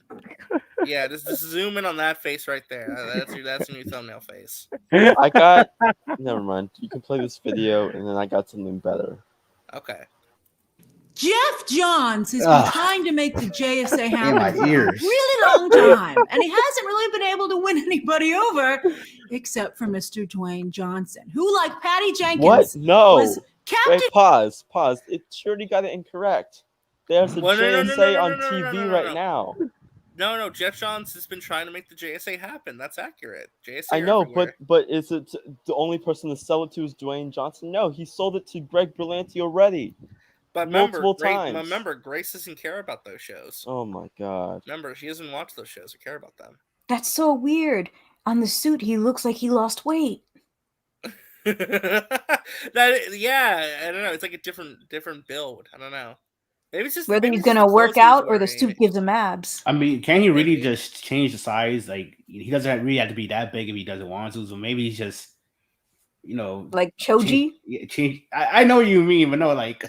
Yeah, just zoom in on that face right there. That's your new thumbnail face. I got. Never mind. You can play this video, and then I got something better. Okay. Jeff Johns has been trying to make the JSA happen my for a ears. really long time, and he hasn't really been able to win anybody over, except for Mr. Dwayne Johnson, who, like Patty Jenkins, What? No. was captain. Wait, pause. She already got it incorrect. There's a Well, JSA on TV right now. No. Jeff Johns has been trying to make the JSA happen. That's accurate. JSA. I know, everywhere. but is it the only person to sell it to is Dwayne Johnson? No, he sold it to Greg Berlanti already. But multiple times. Remember, Grace doesn't care about those shows. Oh my god. Remember, she doesn't watch those shows or care about them. That's so weird. On the suit, he looks like he lost weight. I don't know. It's like a different build. I don't know. Maybe it's just Whether maybe he's it's just gonna the work clothes he's out or the wearing. suit gives him abs. I mean, can he really just change the size? Like, he doesn't really have to be that big if he doesn't want to. So maybe he's just, like Choji. Change. I know what you mean, but no, like,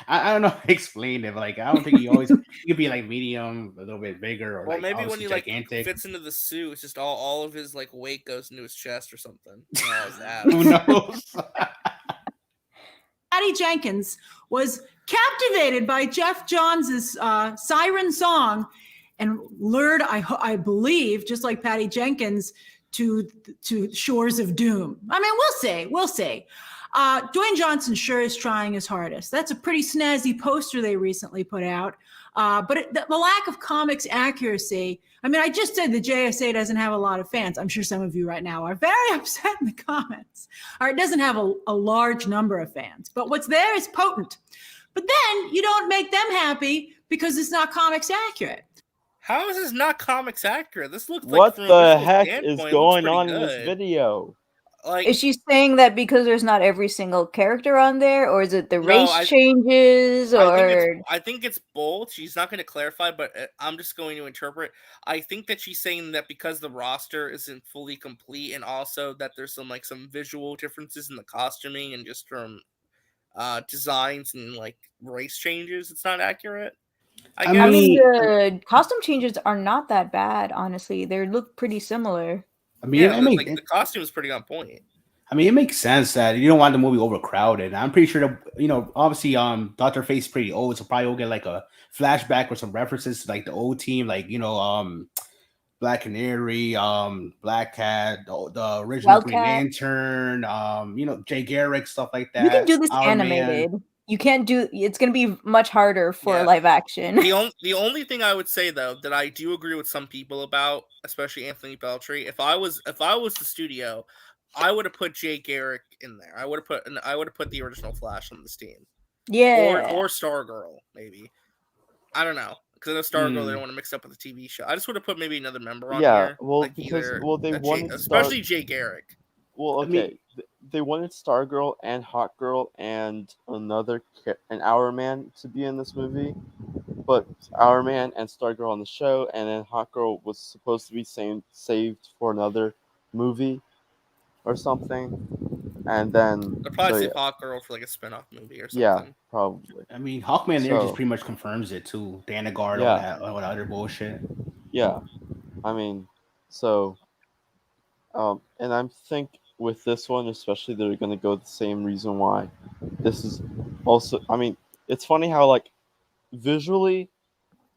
I don't know how to explain it. But like, I don't think he could be like medium, a little bit bigger, or Well, like maybe when he gigantic. fits into the suit, it's just all of his like weight goes into his chest or something. All his Who knows? Patty Jenkins was captivated by Jeff Johns' Siren song and lured, I believe, just like Patty Jenkins, to shores of doom. I mean, we'll see. Dwayne Johnson sure is trying his hardest. That's a pretty snazzy poster they recently put out. But the lack of comics accuracy, I mean, I just said the JSA doesn't have a lot of fans. I'm sure some of you right now are very upset in the comments. Or it doesn't have a large number of fans. But what's there is potent. But then you don't make them happy because it's not comics accurate. How is this not comics accurate? This looks like what from the a heck standpoint, is it looks going pretty on in good. this video? Like, Is she saying that because there's not every single character on there, or is it the race changes, or I think it's both. She's not going to clarify, but I'm just going to interpret. I think that she's saying that because the roster isn't fully complete, and also that there's some visual differences in the costuming and just from designs and like race changes, it's not accurate. I mean, guess. the costume changes are not that bad, honestly. They look pretty similar. I mean, the costume is pretty on point. I mean, it makes sense that you don't want the movie overcrowded. I'm pretty sure that, obviously, Dr. Fate's pretty old, so probably we'll get like a flashback or some references to like the old team, like Black Canary, Black Cat, the original Green Lantern, Jay Garrick, stuff like that. You can do this Our animated. Man. You can't do. It's going to be much harder for live action. The only thing I would say though that I do agree with some people about, especially Anthony Beltry, if I was the studio, I would have put Jay Garrick in there. I would have put the original Flash on this team. Yeah. Or Stargirl, maybe. I don't know. Because I know Stargirl, they don't want to mix up with the TV show. I just would have put maybe another member on there. Well, like because they wanted especially Jay Garrick. Well, okay. They wanted Stargirl and Hawkgirl and an Hour Man to be in this movie, but Hour Man and Stargirl on the show, and then Hawkgirl was supposed to be saved for another movie or something, and then they'll probably save Hawkgirl for like a spin-off movie or something. Yeah, probably. I mean, Hawkman there just pretty much confirms it too. Dana Guard, all that other bullshit. Yeah, I mean, so, and I think with this one especially, they're gonna go the same reason why. This is also, I mean, it's funny how like visually,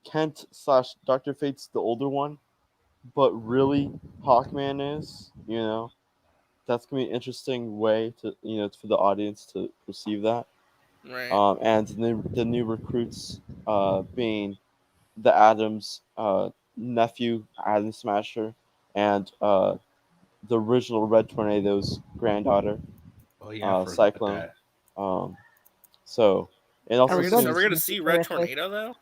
Kent / Dr. Fate's the older one, but really Hawkman is, That's gonna be an interesting way to, for the audience to perceive that. Right. And the new recruits being the Adams nephew, Adam Smasher, and the original Red Tornado's granddaughter, Oh yeah, I forgot Cyclone. that. So it also So seems we're gonna see Red Tornado though.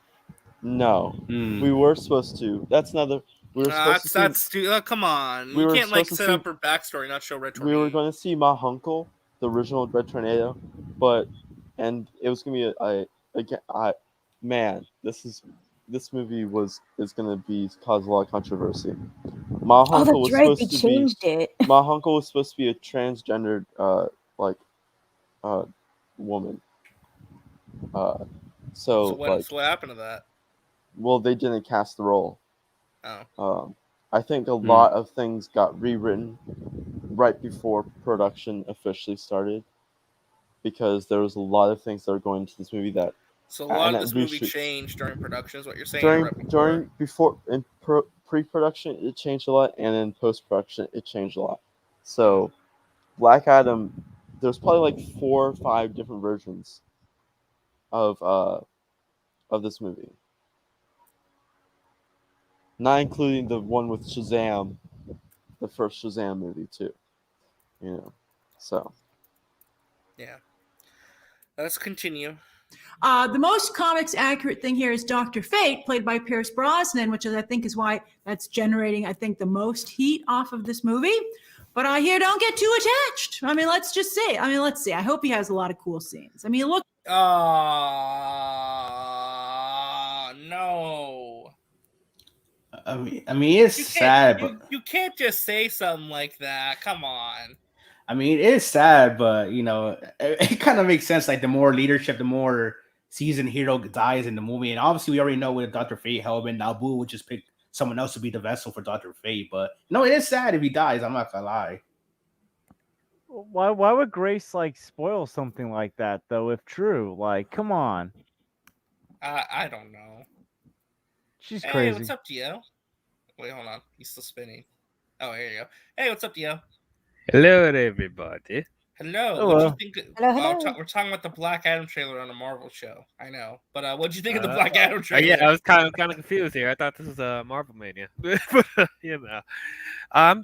no, we were supposed to. That's another. We were supposed to see. That's come on. We You were can't like supposed to set see- up her backstory, not show Red We Tornado. were going to see Ma Hunkel, the original Red Tornado, and it was gonna be man, this movie is gonna cause a lot of controversy. Ma Oh, Hunkel was that's right. They supposed to be changed it. Ma Hunkel was supposed to be a transgendered woman. So what happened to that? Well, they didn't cast the role. Oh. I think a lot of things got rewritten right before production officially started, because there was a lot of things that were going into this movie that. So a lot of this movie changed during production, is what you're saying. In pre-production it changed a lot, and in post-production it changed a lot. So Black Adam, there's probably like 4 or 5 different versions of this movie, not including the one with Shazam, the first Shazam movie too. So. Yeah. Let's continue. The most comics accurate thing here is Dr. Fate, played by Pierce Brosnan, which I think is why that's generating, I think, the most heat off of this movie. But I hear don't get too attached. I mean, let's just say. I mean, let's see. I hope he has a lot of cool scenes. I mean, look. No. I mean, it's sad, but you can't just say something like that. Come on. I mean, it is sad, but it kind of makes sense. Like, the more leadership, the more seasoned hero dies in the movie, and obviously we already know with Dr. Fate, Hellman, Nabu would just pick someone else to be the vessel for Dr. Fate. But no, it is sad if he dies. I'm not gonna lie. Why would Grace spoil something like that though? If true, come on. I don't know. She's hey, crazy. What's up, Dio? Wait, hold on. He's still spinning. Oh, here you go. Hey, what's up, Dio? Hello, everybody. Hello. What'd you think? Hello. We're talking about the Black Adam trailer on a Marvel show. I know, but what'd you think of the Black Adam trailer? Yeah, I was kind of confused here. I thought this was a Marvel Mania, I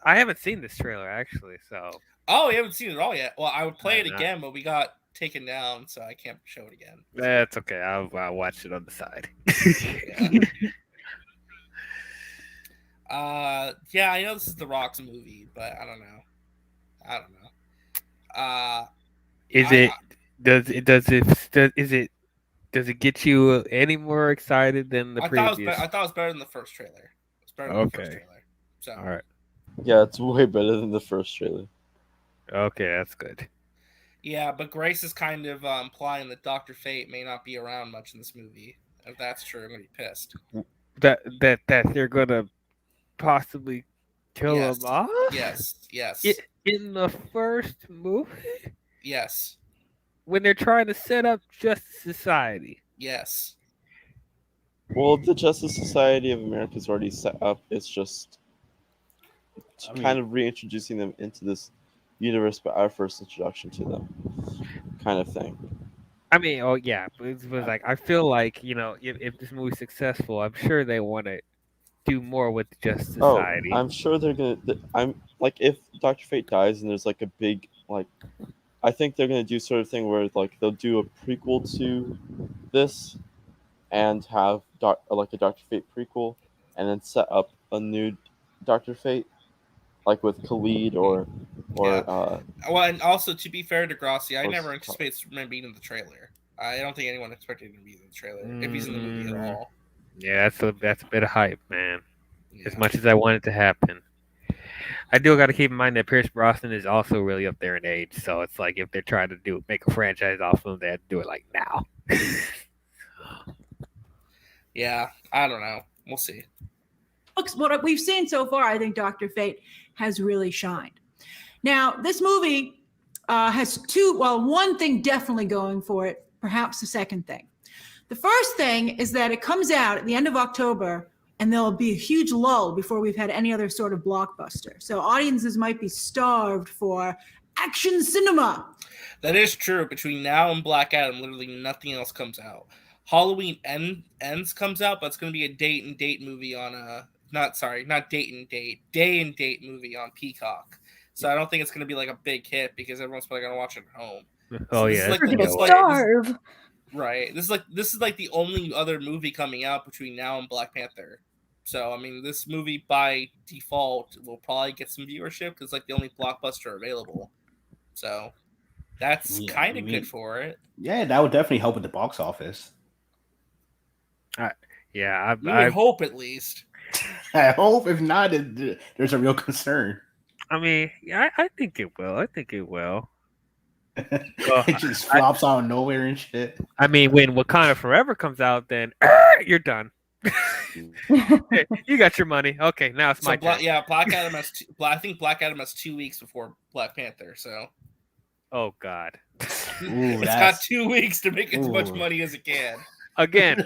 haven't seen this trailer actually, so. Oh, you haven't seen it all yet? Well, I would play it again, but we got taken down, so I can't show it again. That's okay. I'll watch it on the side. Yeah, I know this is The Rock's movie, but I don't know. Does it get you any more excited than the previous? I thought it was better than the first trailer. It's better than the first trailer. So. All right. Yeah, it's way better than the first trailer. Okay, that's good. Yeah, but Grace is kind of implying that Dr. Fate may not be around much in this movie. If that's true, I'm gonna be pissed. That they're gonna possibly kill him off? Yes. In the first movie? Yes. When they're trying to set up Justice Society? Yes. Well, the Justice Society of America is already set up. It's just kind of reintroducing them into this universe, but our first introduction to them, kind of thing. I mean, oh yeah, but it was I feel like if this movie's successful, I'm sure they want to do more with the Justice Society. I'm sure they're gonna. If Dr. Fate dies and there's a big I think they're gonna do sort of thing where they'll do a prequel to this, and have a Dr. Fate prequel, and then set up a new Dr. Fate, with Khalid or. Well, and also to be fair to Grassi, I never anticipated Superman being in the trailer. I don't think anyone expected him to be in the trailer if he's in the movie at all. Yeah, that's a bit of hype, man. Yeah. As much as I want it to happen, I do got to keep in mind that Pierce Brosnan is also really up there in age. So it's if they're trying to make a franchise off of him, they have to do it now. Yeah, I don't know. We'll see. What we've seen so far, I think Dr. Fate has really shined. Now, this movie has one thing definitely going for it, perhaps the second thing. The first thing is that it comes out at the end of October, and there'll be a huge lull before we've had any other sort of blockbuster. So audiences might be starved for action cinema. That is true. Between now and Black Adam, literally nothing else comes out. Halloween Ends comes out, but it's going to be a date and date movie on not date and date, day and date movie on Peacock. So I don't think it's going to be like a big hit because everyone's probably going to watch it at home. Oh so yeah, starve. Right. This is like the only other movie coming out between now and Black Panther. So I mean, this movie by default will probably get some viewership because it's like the only blockbuster available. So that's kind of good for it. Yeah, that would definitely help with the box office. Yeah, You would hope at least. I hope. If not, there's a real concern. I mean, yeah, I think it will. I think it will. It just flops out of nowhere and shit. I mean, when Wakanda Forever comes out, then you're done. Hey, you got your money. Okay, now it's my turn. Black Adam has. I think Black Adam has 2 weeks before Black Panther. So. Oh God. It's got 2 weeks to make as much money as it can. Again.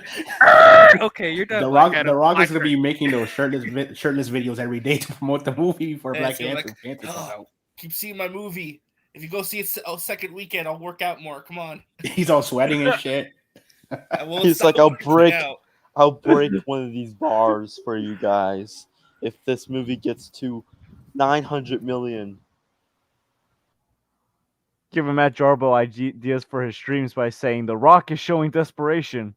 Okay, you're done. The Rock is gonna be making those shirtless videos every day to promote the movie before Black Panther comes out. Keep seeing my movie. If you go see it second weekend, I'll work out more. Come on. He's all sweating and shit. He's like, I'll break one of these bars for you guys if this movie gets to 900 million. Giving Matt Jarbo ideas for his streams by saying The Rock is showing desperation.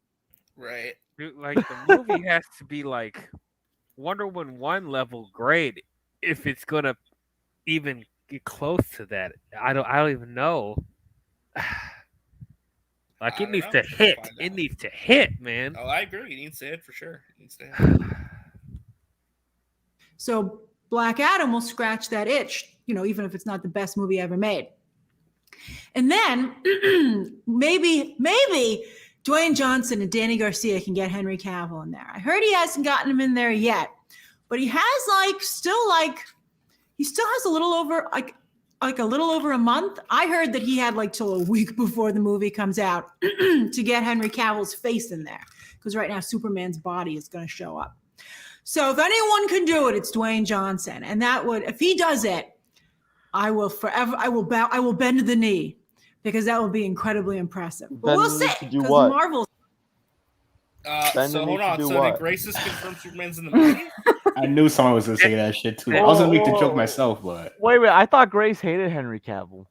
Right. Dude, like the movie has to be like Wonder Woman 1 level great if it's gonna even get close to that. I don't even know. Like it needs to hit. It needs to hit, man. Oh, I agree. It needs to hit for sure. It needs to hit. So Black Adam will scratch that itch, even if it's not the best movie ever made. And then maybe Dwayne Johnson and Danny Garcia can get Henry Cavill in there. I heard he hasn't gotten him in there yet, but he has he still has a little over a little over a month. I heard that he had till a week before the movie comes out to get Henry Cavill's face in there, because right now Superman's body is going to show up. So if anyone can do it, it's Dwayne Johnson, and if he does it, I will bend the knee, because that will be incredibly impressive. But we'll see, because Marvel. So hold on. So did Graces confirm Superman's in the movie? I knew someone was gonna say that shit too. I was gonna make the joke myself, but wait. I thought Grace hated Henry Cavill.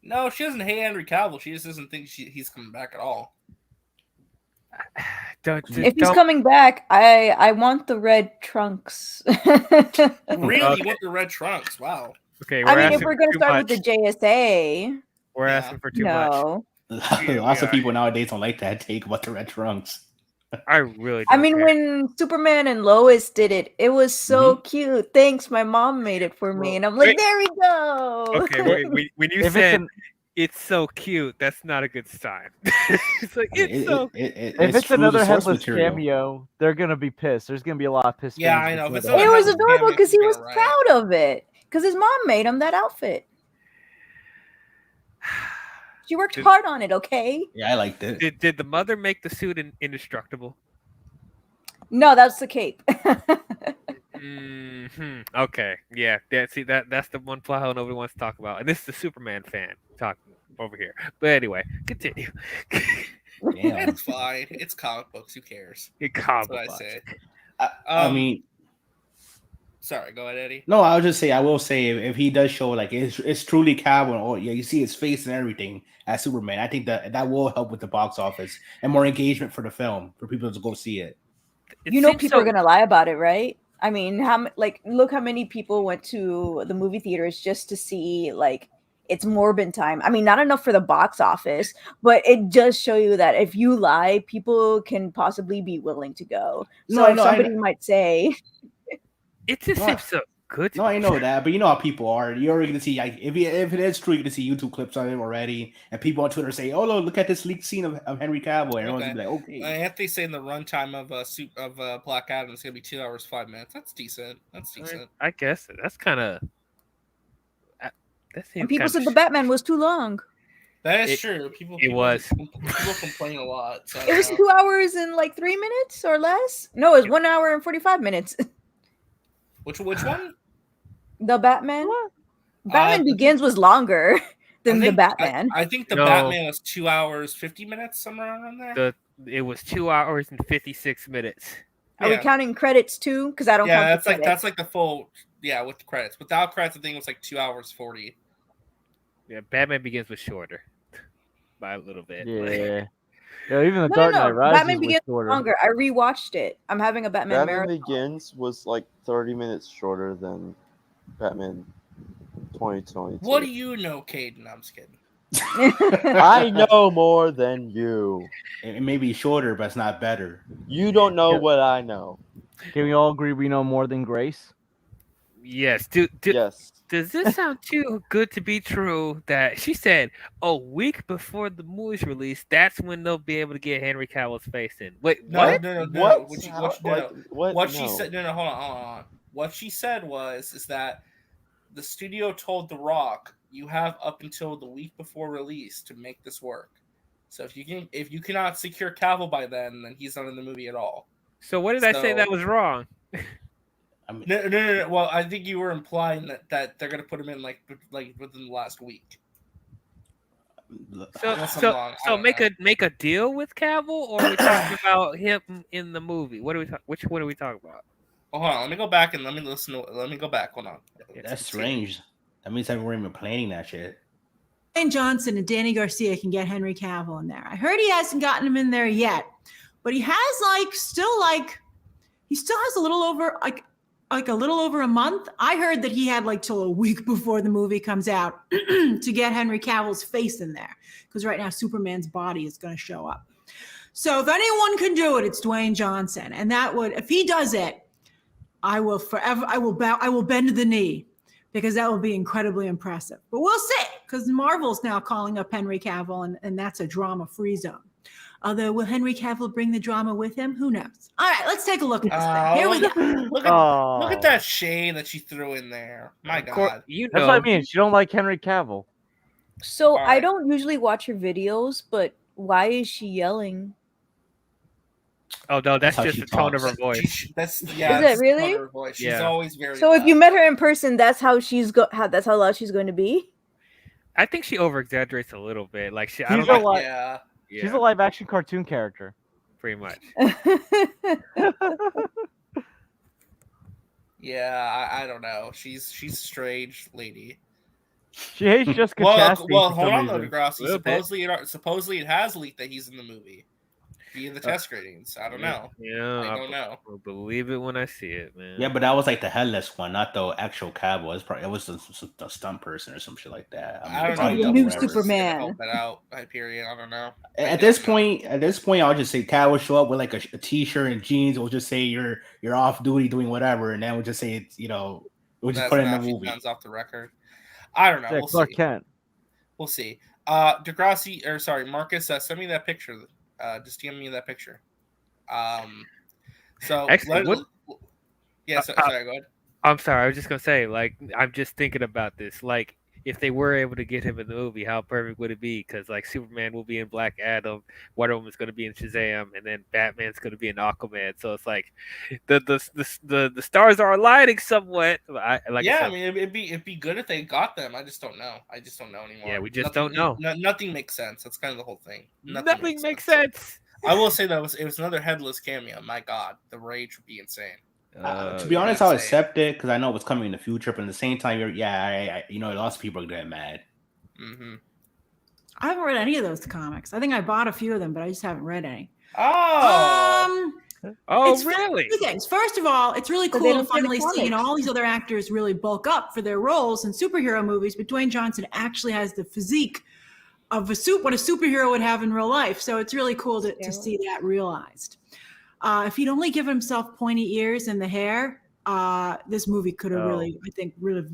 No, she doesn't hate Henry Cavill. She just doesn't think he's coming back at all. If he's coming back, I want the red trunks. Really? You want the red trunks? Wow. Okay. I mean, if we're gonna start with the JSA, we're asking for too much. Lots of people nowadays don't like that take about the red trunks. I really. I mean, when Superman and Lois did it, it was so cute. Thanks, my mom made it for me, and I'm like, there we go. Okay, wait. When you said it's so cute, that's not a good sign. It's like if it's another headless cameo, they're gonna be pissed. There's gonna be a lot of pissed. Yeah, I know. It was adorable because he was proud of it. Because his mom made him that outfit. She worked hard on it, okay? Yeah, I liked it. Did the mother make the suit indestructible? No, that's the cape. Okay, yeah. That's the one plot hole nobody wants to talk about, and this is the Superman fan talking over here. But anyway, continue. It's fine. It's comic books. Who cares? That's what I say. I mean. Sorry, go ahead, Eddie. No, I will say if he does show it's truly Cavill, or you see his face and everything as Superman, I think that will help with the box office and more engagement for the film for people to go see it. People are gonna lie about it, right? I mean, look how many people went to the movie theaters just to see it's Morbin time. I mean, not enough for the box office, but it does show you that if you lie, people can possibly be willing to go. So somebody might say. It just seems so good. No, I know that, but you know how people are. You're already gonna see if it is true, you're gonna see YouTube clips on it look and people on Twitter say, "Oh, look at this leaked scene of Henry Cavill." And everyone's gonna be like, "Okay." Anthony saying the runtime of Black Adam is gonna be 2 hours 5 minutes. That's decent. I guess that's kind of. And people said the Batman was too long. That is true. People complain a lot. So it was 2 hours and 3 minutes or less. No, it was 1 hour and 45 minutes. Which one? The Batman. Batman Begins was longer than the think, Batman. I think the No. Batman was 2 hours 50 minutes, somewhere around there. It was 2 hours and 56 minutes. Are we counting credits too? Because I don't count the credits. That's like the full, with credits. Without credits, I think it was like 2 hours 40. Yeah, Batman Begins was shorter by a little bit. Yeah. Yeah, even the Dark Knight Rises Batman was Begins shorter. longer. I rewatched it. I'm having a Batman marathon. Begins was like 30 minutes shorter than Batman 2022. What do you know, Caden? I'm just kidding. I know more than you. It may be shorter, but it's not better. You don't know what I know. Can we all agree we know more than Grace? Yes. Yes. Does this sound too good to be true that she said a week before the movie's released, that's when they'll be able to get Henry Cavill's face in? Wait, No, what? no. What? What she said? No, hold on. What she said is that the studio told The Rock, you have up until the week before release to make this work. So if you cannot secure Cavill by then he's not in the movie at all. So what did I say that was wrong? No. Well, I think you were implying that they're gonna put him in like within the last week. So make a deal with Cavill, or are we talking about him in the movie? Which one are we talking about? Oh, hold on, let me go back and let me listen. Let me go back. Hold on. That's strange. That means that we're even planning that shit. Dwayne Johnson and Danny Garcia can get Henry Cavill in there. I heard he hasn't gotten him in there yet, but he has still has a little over a little over a month. I heard that he had till a week before the movie comes out to get Henry Cavill's face in there, because right now Superman's body is going to show up. So if anyone can do it, it's Dwayne Johnson, and if he does it, I will bend the knee, because that will be incredibly impressive. But we'll see, because Marvel's now calling up Henry Cavill, and that's a drama-free zone. Although, will Henry Cavill bring the drama with him? Who knows? All right, let's take a look at this thing. Here we go. Look at that shade that she threw in there. My God. That's what I mean. She don't like Henry Cavill. So I don't usually watch her videos, but why is she yelling? Oh no, that's just the tone of her voice. Is it really? She's always very. So if you met her in person, that's how that's how loud she's going to be. I think she over exaggerates a little bit. Like She's a live action cartoon character. Pretty much. Yeah, I don't know. She's a strange lady. She hates Jessica Chastain. Well, hold on though, Degrassi. Supposedly it has leaked that he's in the movie via the test ratings. I don't know. Yeah, I don't know. I'll believe it when I see it, man. Yeah, but that was the headless one, not the actual Cavill. It was a stunt person or some shit like that. I don't know. The new Superman. Help that out. Period. I don't know. At this point, I'll just say Cavill show up with a t-shirt and jeans. We'll just say you're off duty doing whatever, and then we'll just say it's we'll just put it in the movie. Sounds off the record. I don't know. Yeah, we'll Clark see. Kent. We'll see. Marcus, send me that picture. Just DM me that picture. So actually, sorry, go ahead. I'm sorry. I was just gonna say, I'm just thinking about this. If they were able to get him in the movie, how perfect would it be? Because Superman will be in Black Adam, Wonder Woman's going to be in Shazam, and then Batman's going to be in Aquaman. So it's the stars are aligning somewhat. It'd be good if they got them. I just don't know. Anymore. Yeah, we just don't know. Nothing makes sense. That's kind of the whole thing. Nothing makes sense. I will say that it was another headless cameo. My God, the rage would be insane. To be honest, I'll accept it because I know what's coming in the future. But at the same time, lots of people are getting mad. Mm-hmm. I haven't read any of those comics. I think I bought a few of them, but I just haven't read any. Really? Two things. First of all, it's really cool to finally see all these other actors really bulk up for their roles in superhero movies. But Dwayne Johnson actually has the physique of what a superhero would have in real life. So it's really cool to see that realized. If he'd only given himself pointy ears and the hair, this movie could have really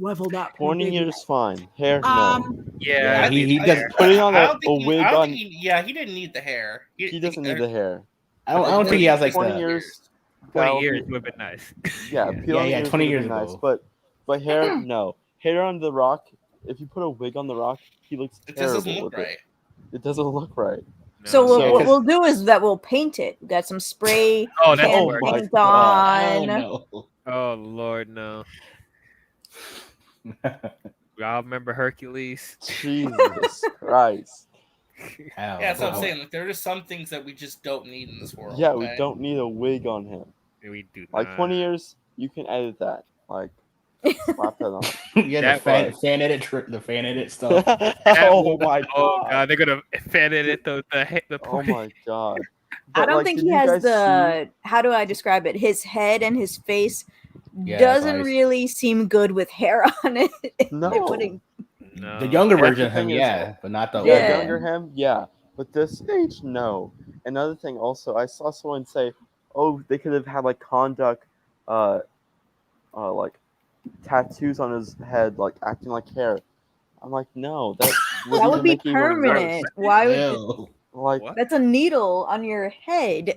leveled up. Pointy ears, fine. Hair, no. Yeah, he does. Putting on a wig on. He didn't need the hair. He doesn't need the hair. I don't think he has 20 years. 20 years would have been nice. Yeah, 20 years ago. Nice, but hair, no. Hair on The Rock. If you put a wig on The Rock, he looks terrible. It doesn't look right. It doesn't look right. No. So what we'll do is that we'll paint it. We got some spray paint on. Oh Lord, no. Y'all remember Hercules? Jesus Christ. Yeah, that's what I'm saying. Like, there are just some things that we just don't need in this world. Yeah, okay? we don't need a wig on him. We do Like not. 20 years, you can edit that. Like, slap that on. Yeah, the fan edit stuff. Oh my Oh god. god, they're gonna fan edit the Oh my god. I But, don't like, think did he you has guys the. How do I describe it? His head and his face Yeah, doesn't guys. really seem good with hair on it. No. They're putting- The younger That's version the of him, thing is- yeah, but not the Yeah, older younger one. him, yeah. But this age, no. Another thing also, I saw someone say, oh, they could have had like conduct, like tattoos on his head, like acting like hair. I'm like, no, that would, that even would be make it even worse. permanent. Why would Ew. Like, that's a needle on your head?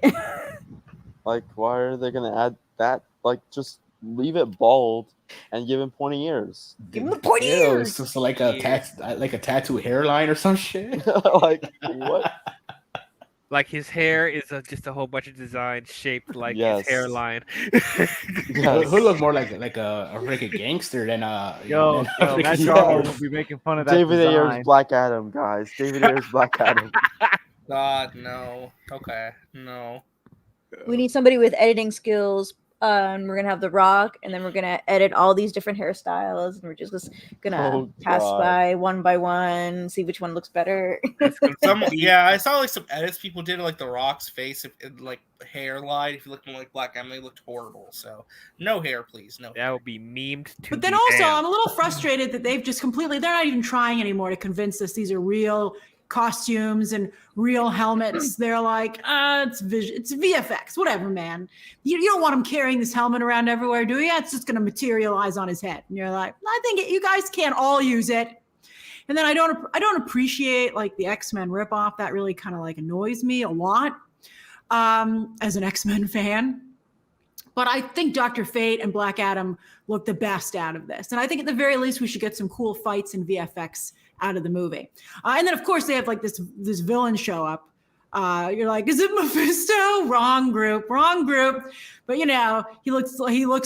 like, why are they gonna add that? Like, just leave it bald and give him 20 years. Give him 20 Ew, years. so like a tattoo hairline or some shit. Like, what? Like his hair is just a whole bunch of designs shaped like Yes. his hairline. Who look more like a gangster than Yo, than Matt Ricky Charles Starr. will be making fun of that David Ayer's design. Black Adam, guys. David Ayer's Black Adam. God, no. Okay, no. We need somebody with editing skills. And we're gonna have The Rock, and then we're gonna edit all these different hairstyles, and we're just gonna Oh, pass God. by one, see which one looks better. Yeah, I saw like some edits people did of, like The Rock's face and like hairline. If you look more like Black Adam, they looked horrible. So no hair, please. No. That would be memed to But then be also, banned. I'm a little frustrated that they've just completely, they're not even trying anymore to convince us these are real costumes and real helmets. They're like, it's VFX, whatever, man. You don't want him carrying this helmet around everywhere, do you? It's just going to materialize on his head. And you're like, I think you guys can't all use it. And then I don't appreciate like the X-Men ripoff. That really kind of like annoys me a lot as an X-Men fan. But I think Dr. Fate and Black Adam look the best out of this. And I think at the very least, we should get some cool fights and VFX out of the movie. And then, of course, they have like this villain show up. You're like, is it Mephisto? Wrong group. But, you know, he looks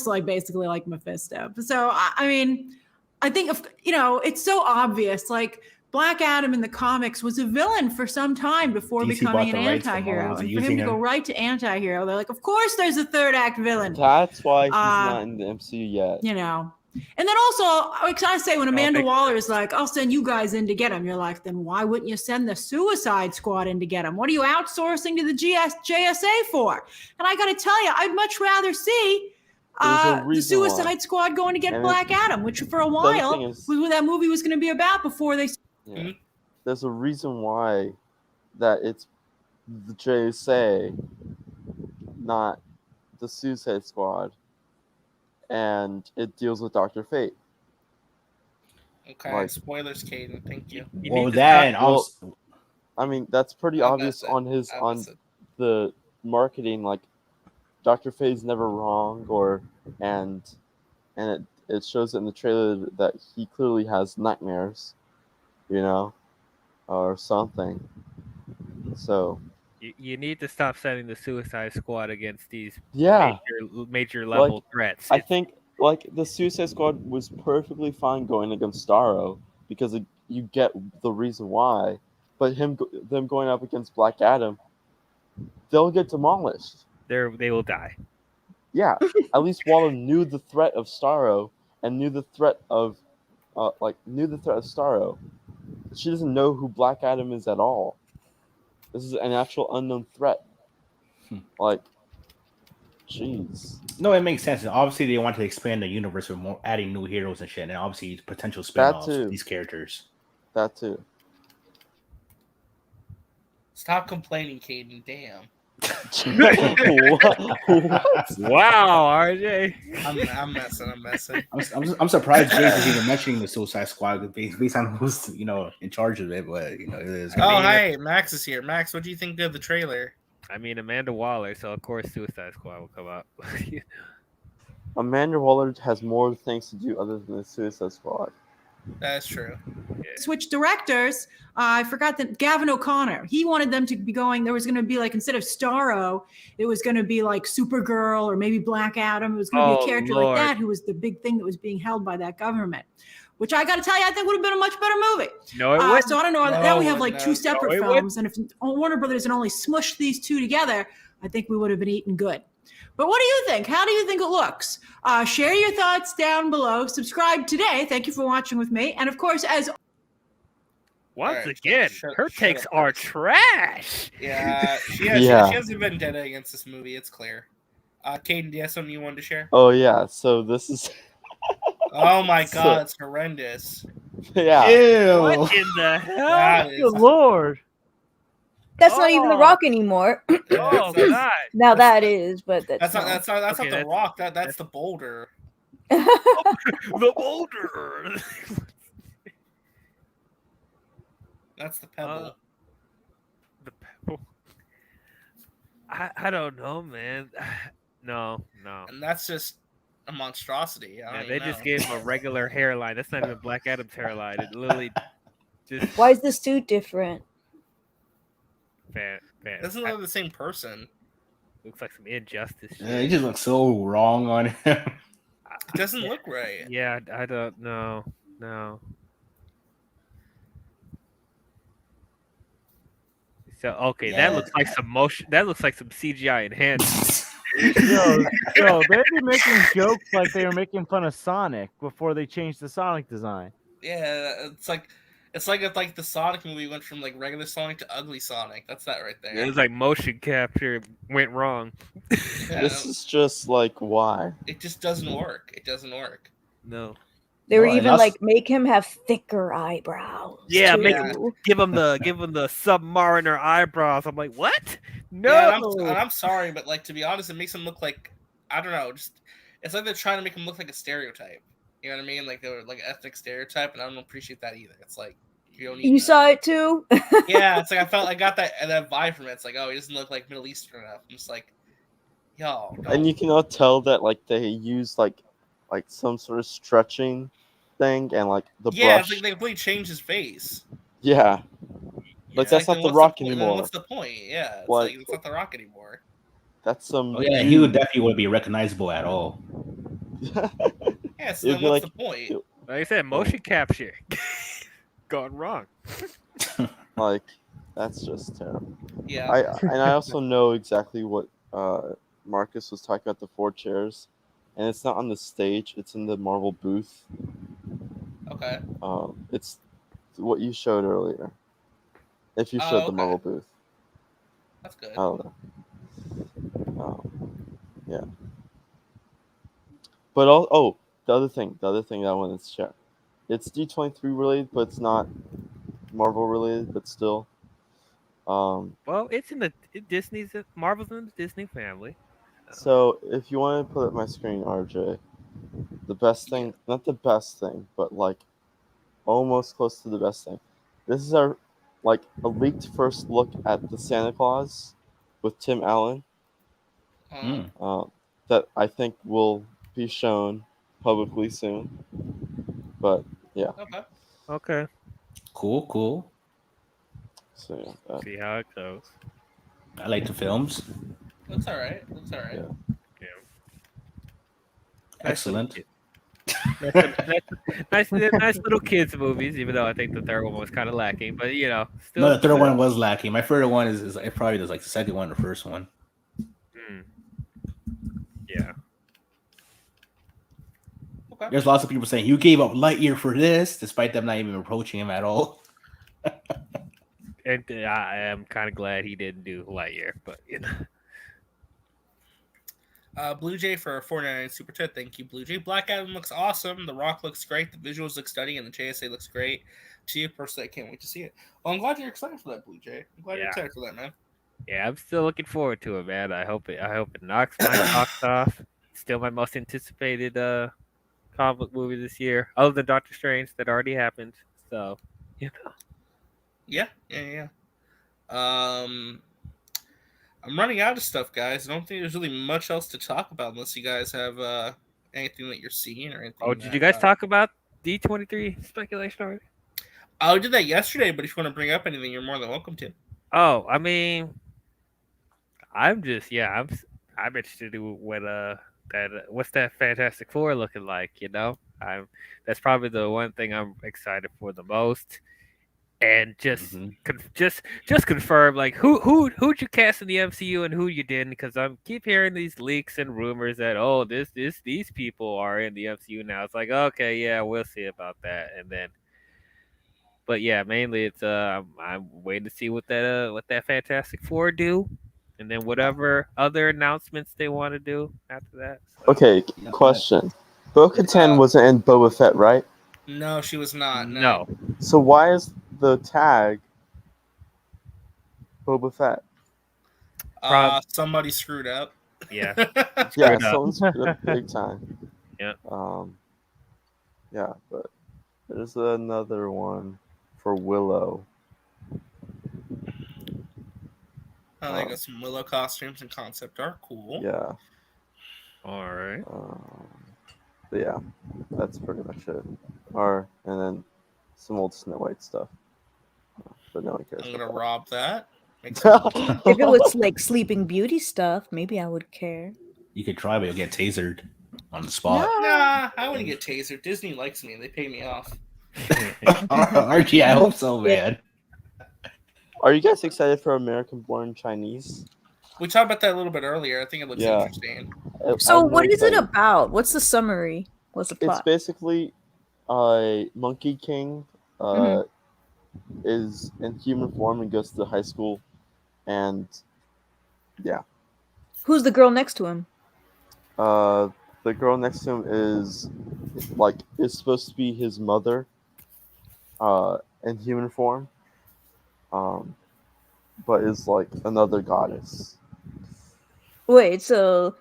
like basically like Mephisto. So, I mean, I think, it's so obvious. Like, Black Adam in the comics was a villain for some time before DC becoming bought an the rights from anti-hero. Marvel And to for him using to go him. right to anti-hero, they're like, of course there's a third act villain. That's why he's not in the MCU yet. You know. And then also, like I say, when Amanda Waller is like, I'll send you guys in to get him, you're like, then why wouldn't you send the Suicide Squad in to get him? What are you outsourcing to the JSA for? And I got to tell you, I'd much rather see the reason why. Suicide Squad going to get And Black Adam, which for a other while thing is- was what that movie was going to be about before they. Yeah. There's a reason why that it's the JSA, not the Suicide Squad, and it deals with Dr. Fate. Okay, Like- spoilers, Caden. Thank you. Well, that and also, I mean, that's pretty I'll obvious miss it. on the marketing. Like, Dr. Fate's never wrong, and it shows in the trailer that he clearly has nightmares, you know, or something. So You need to stop sending the Suicide Squad against these yeah, major level Like, threats. I think like the Suicide Squad was perfectly fine going against Starro because you get the reason why, but them going up against Black Adam, they'll get demolished. They will die. Yeah, at least Waller knew the threat of Starro and knew the threat of Starro. She doesn't know who Black Adam is at all. This is an actual unknown threat. Like, jeez. no, it makes sense. And obviously, they want to expand the universe with more, adding new heroes and shit, and obviously potential spin-offs too. for these characters. That too. Stop complaining, Caden. Damn. Wow, RJ. I'm messing. I'm surprised James is even mentioning the Suicide Squad based on who's in charge of it, but it is. Oh, hey, Max is here. Max, what do you think of the trailer? I mean, Amanda Waller, so of course Suicide Squad will come up. Amanda Waller has more things to do other than the Suicide Squad. That's true. Switch directors. I forgot that Gavin O'Connor, he wanted them to be going, there was going to be like, instead of Starro, it was going to be like Supergirl or maybe Black Adam. It was going to be a character like that who was the big thing that was being held by that government. which I got to tell you, I think would have been a much better movie. No, it wouldn't. So I don't know. Now we have like No. two separate No, it wouldn't. films, and if Warner Brothers had only smushed these two together, I think we would have been eating good. But what do you think? How do you think it looks? Share your thoughts down below. Subscribe today. Thank you for watching with me. And of course, as once Alright, again, her shut takes up, are Alex. trash. Yeah, she Yeah. has a vendetta against this movie. It's clear. Caden, do you have something you wanted to share? Oh yeah, so this is Oh my So- god, it's horrendous. yeah. Ew. What in the hell? That is, Good lord. That's not even The Rock anymore. Oh that's- god. Now that is, but that's not not. that's Okay, not the that's- Rock. That's the Boulder. The boulder. That's the Pebble. The pebble. I don't know, man. No. And that's just a monstrosity. I Yeah, don't they even just know. gave him a regular hairline. That's not even Black Adam's hairline. It literally just Why is the suit different? fan. Doesn't look like the same person. Looks like some injustice. Yeah, he just looks so wrong on him. It doesn't look right. Yeah, I don't know. No. So okay, Yeah. that looks like some motion. That looks like some CGI enhanced. Yo, they'd be making jokes like they were making fun of Sonic before they changed the Sonic design. Yeah, it's like if like the Sonic movie went from like regular Sonic to ugly Sonic. That's that right there. It was like motion capture went wrong. Yeah, This is just like why? it just doesn't work. It doesn't work. No. They were Oh, and even also- like make him have thicker eyebrows. Yeah, too. make him give him the submariner eyebrows. I'm like, what? No. Yeah, and I'm sorry, but like to be honest, it makes him look like I don't know. Just it's like they're trying to make him look like a stereotype. You know what I mean? Like they're like an ethnic stereotype, and I don't appreciate that either. It's like you don't need. You that. saw it too? Yeah, it's like I got that vibe from it. It's like, oh, he doesn't look like Middle Eastern enough. I'm just like, yo. And you can all tell that like they use like some sort of stretching thing and like the Yeah, it's brush. like they completely changed his face. Yeah. Like It's that's like, not then the what's Rock point? Then anymore. What's the point? Yeah, it's Like- like it's not the Rock anymore. That's some. Oh yeah, he would definitely wouldn't be recognizable at all. Yeah, so It'd then be what's like- the point? Like I said, motion capture gone wrong. Like that's just terrible. Yeah. I also know exactly what Marcus was talking about, the 4 chairs, and it's not on the stage, it's in the Marvel booth. Okay. It's what you showed earlier. If you Oh, showed the okay. Marvel booth. That's good. I don't know. Yeah. But the other thing that I wanted to share. It's D23 related, but it's not Marvel related, but still. Well, it's in the Disney's Marvel's in the Disney family. So if you want to put up my screen, RJ, the best thing, not the best thing, but like almost close to the best thing. This is our like a leaked first look at the Santa Claus with Tim Allen. That I think will be shown publicly soon. But yeah. Okay. Cool. So yeah. See how it goes. I like the films. Looks alright. Yeah. Excellent. Nice little kids movies, even though I think the third one was kind of lacking. But you know, still. No, the third one was lacking. My favorite one is it probably was like the second one or first one. Yeah. Okay. There's lots of people saying you gave up Lightyear for this, despite them not even approaching him at all. And I am kind of glad he didn't do Lightyear, but you know. Blue Jay for 499 Super Chat. Thank you, Blue Jay. Black Adam looks awesome. The Rock looks great. The visuals look stunning, and the JSA looks great. To you personally, I can't wait to see it. Well, I'm glad you're excited for that, Blue Jay. I'm glad you're excited for that, man. Yeah, I'm still looking forward to it, man. I hope it knocks my socks off. Still my most anticipated comic book movie this year, other than Doctor Strange that already happened. So, you know. Yeah. I'm running out of stuff, guys. I don't think there's really much else to talk about unless you guys have anything that you're seeing or anything. Oh, did you guys talk about D23 speculation already? I did that yesterday, but if you want to bring up anything, you're more than welcome to. Oh, I mean, I'm interested in what what's that Fantastic Four looking like, you know? That's probably the one thing I'm excited for the most. And just confirm like who'd you cast in the MCU and who you didn't, because I'm keep hearing these leaks and rumors that these people are in the MCU now. It's like, okay, yeah, we'll see about that. And then but yeah, mainly it's I'm waiting to see what that Fantastic Four do, and then whatever other announcements they want to do after that. So. Okay, question. Bo-Katan wasn't in Boba Fett, right? No, she was not. No. So why is the tag Boba Fett? Somebody screwed up. Yeah. Yeah, someone screwed up big time. Yeah. Yeah, but there's another one for Willow. Oh, they got some Willow costumes and concept art. Cool. Yeah. All right. But yeah, that's pretty much it. And then some old Snow White stuff. But no one cares. I'm gonna rob that. If it was like Sleeping Beauty stuff, maybe I would care. You could try, but you'll get tasered on the spot. Nah, I wouldn't get tasered. Disney likes me. They pay me off. Archie, I hope so, man. Are you guys excited for American Born Chinese? We talked about that a little bit earlier. I think it looks interesting. So what is it about? What's the summary? What's the plot? It's basically Monkey King is in human form and goes to high school, and yeah. Who's the girl next to him? The girl next to him is supposed to be his mother, in human form, but is like another goddess. Wait, so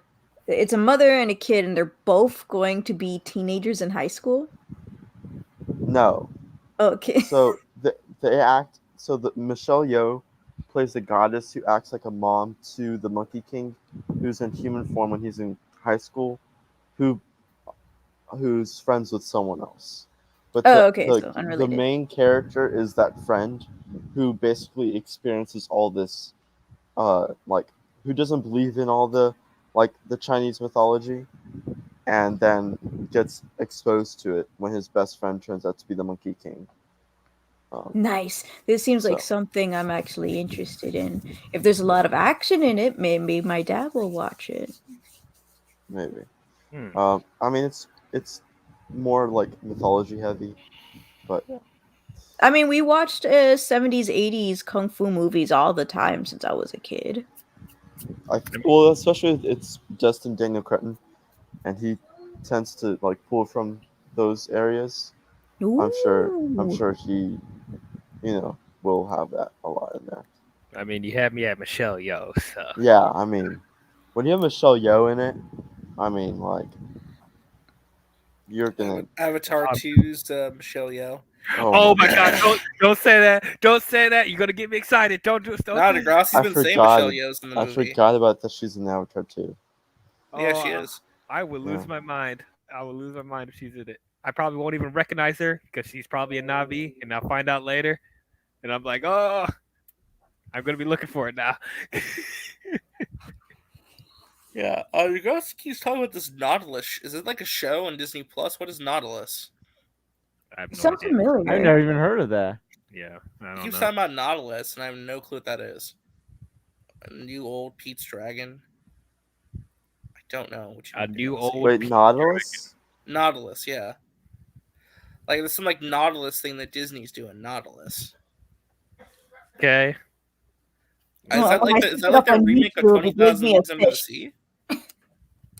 it's a mother and a kid, and they're both going to be teenagers in high school? No. Okay. So they act. So Michelle Yeoh plays the goddess who acts like a mom to the Monkey King, who's in human form when he's in high school, who's friends with someone else. But the main character is that friend who basically experiences all this, who doesn't believe in all the Chinese mythology, and then gets exposed to it when his best friend turns out to be the Monkey King. Nice. This seems like something I'm actually interested in. If there's a lot of action in it, maybe my dad will watch it. Maybe. I mean, it's more like mythology heavy, but I mean, we watched 70s, 80s kung fu movies all the time since I was a kid. Especially if it's Justin Daniel Cretton, and he tends to pull from those areas. Ooh. I'm sure he, will have that a lot in there. I mean, you had me at Michelle Yeoh, so. Yeah, I mean, when you have Michelle Yeoh in it, I mean, you're gonna Avatar 2's Michelle Yeoh. Oh my God! Don't say that! Don't say that! You're gonna get me excited. Don't do it. Degrassi's been saying Michelle Yeoh's in the movie. I forgot about that. She's in Avatar 2. Yeah, she is. I would lose my mind. I will lose my mind if she's in it. I probably won't even recognize her because she's probably a Na'vi, and I'll find out later. And I'm like, oh, I'm gonna be looking for it now. Yeah. You guys keep talking about this Nautilus. Is it like a show on Disney Plus? What is Nautilus? I have no Sounds idea. familiar. I've never even heard of that. Yeah, I don't He keeps know. talking about Nautilus, and I have no clue what that is. A new old Pete's Dragon. I don't know. What you A new old. Wait, Nautilus? Nautilus, yeah. There's some Nautilus thing that Disney's doing. Nautilus. Okay. Is that the remake of 20,000 Leagues Under the Sea?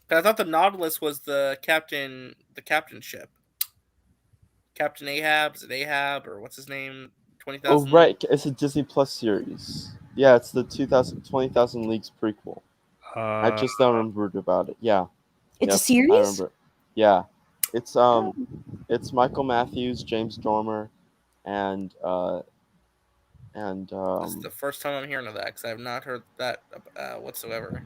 I thought the Nautilus was the captain ship. Captain Ahab, is it Ahab or what's his name? 20,000. Oh right, it's a Disney Plus series. Yeah, it's the 20,000 Leagues prequel. I just now remembered about it. Yeah. It's a series? I remember. Yeah. It's Michael Matthews, James Dormer, and This is the first time I'm hearing of that because I have not heard that whatsoever.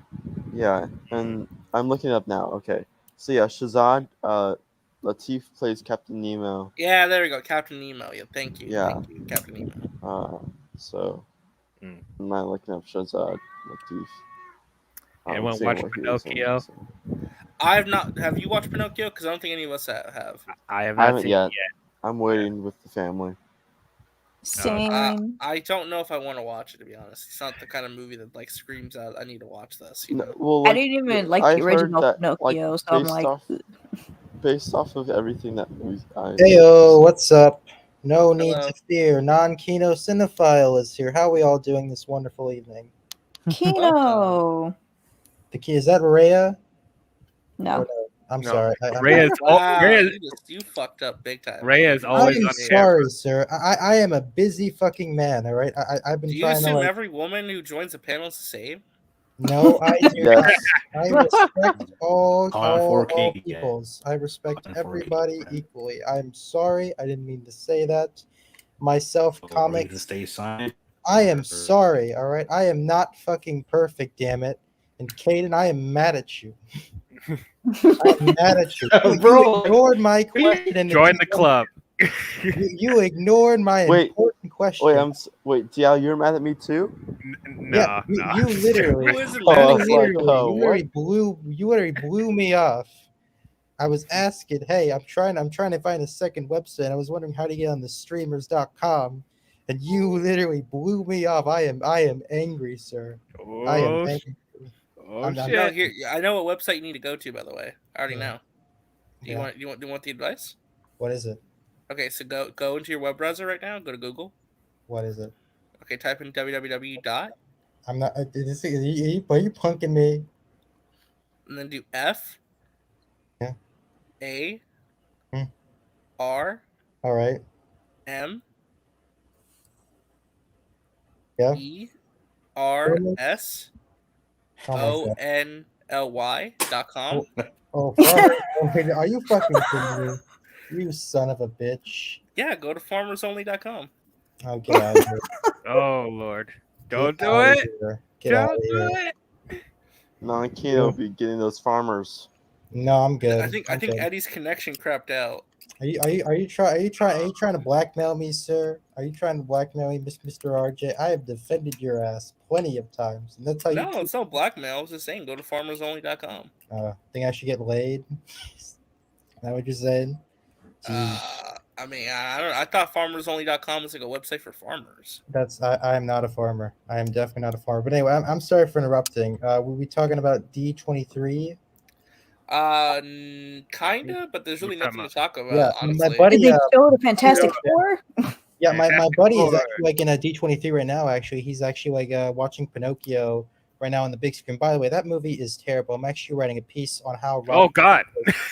Yeah, and I'm looking it up now. Okay. So yeah, Shazad Latif plays Captain Nemo. Yeah, there we go. Captain Nemo. Yeah, thank you. Yeah. Thank you, Captain Nemo. So I'm not looking up Shazad Latif. Anyone watch Pinocchio? I've not. Have you watched Pinocchio? Because I don't think any of us have. I have I not haven't seen yet. it yet. I'm waiting with the family. Same. I don't know if I want to watch it, to be honest. It's not the kind of movie that like screams out, "I need to watch this." You know. Well, I didn't even like I the heard original that, Pinocchio, so I'm like, based off of everything that Heyo, what's up? No need Hello. to fear. Non-Kino Cinephile is here. How are we all doing this wonderful evening? Kino. The key is that Rhea? No. Or I'm No. sorry. Rhea's Wow, Rhea's, you fucked up big time. Rhea's I always am on sorry, sir. I am a busy fucking man. All right. I've been Do you trying to assume like. every woman who joins the panel is the same? No, I do not. Yes. I respect all 4K, peoples. I respect On 4K. everybody equally. I'm sorry. I didn't mean to say that. Myself, To comics. stay silent. I am sorry. All right. I am not fucking perfect. Damn it. And Caden, I am mad at you. I'm mad at you. You ignored my question. And Join the club. You ignored my important question. Wait, Dial, you're mad at me too? Yeah, you literally, Who isn't you mad at you? literally blew me off. I was asking, hey, I'm trying to find a second website. I was wondering how to get on the streamers.com, and you literally blew me off. I am angry, sir. I am Oh, angry. I'm shit. No, here I know what website you need to go to. By the way, I already Yeah. know. Do you want the advice? What is it? Okay, so go into your web browser right now. Go to Google. What is it? Okay, type in www. I'm not. Are you punking me? And then do F. Yeah. A. Hmm. R. All right. M. Yeah. ERS. Oh my God. ONLY.com. Oh, fuck. Are you fucking kidding me? You son of a bitch. Yeah, go to farmersonly.com. Oh, get out of here. Oh Lord! Don't Get do out of it! here. Get out Don't of do here. it! Non-Kino will be getting those farmers. No, I'm good. I think good. Eddie's connection crapped out. Are you trying to blackmail me, sir? Are you trying to blackmail me, Mr. RJ? I have defended your ass plenty of times, and that's how No, you. it's no blackmail. I was just saying, go to farmersonly.com. Think I should get laid? Is that what you're saying? I mean, I thought farmersonly.com was like a website for farmers. I am not a farmer. I am definitely not a farmer. But anyway, I'm sorry for interrupting. Were we talking about D23? Kinda, but there's really nothing to talk about. Yeah, honestly. my buddy. Did they show the Fantastic Four? Yeah, my Fantastic buddy is Four. actually like in a D23 right now. Actually, he's actually like watching Pinocchio right now on the big screen. By the way, that movie is terrible. I'm actually writing a piece on how Oh God!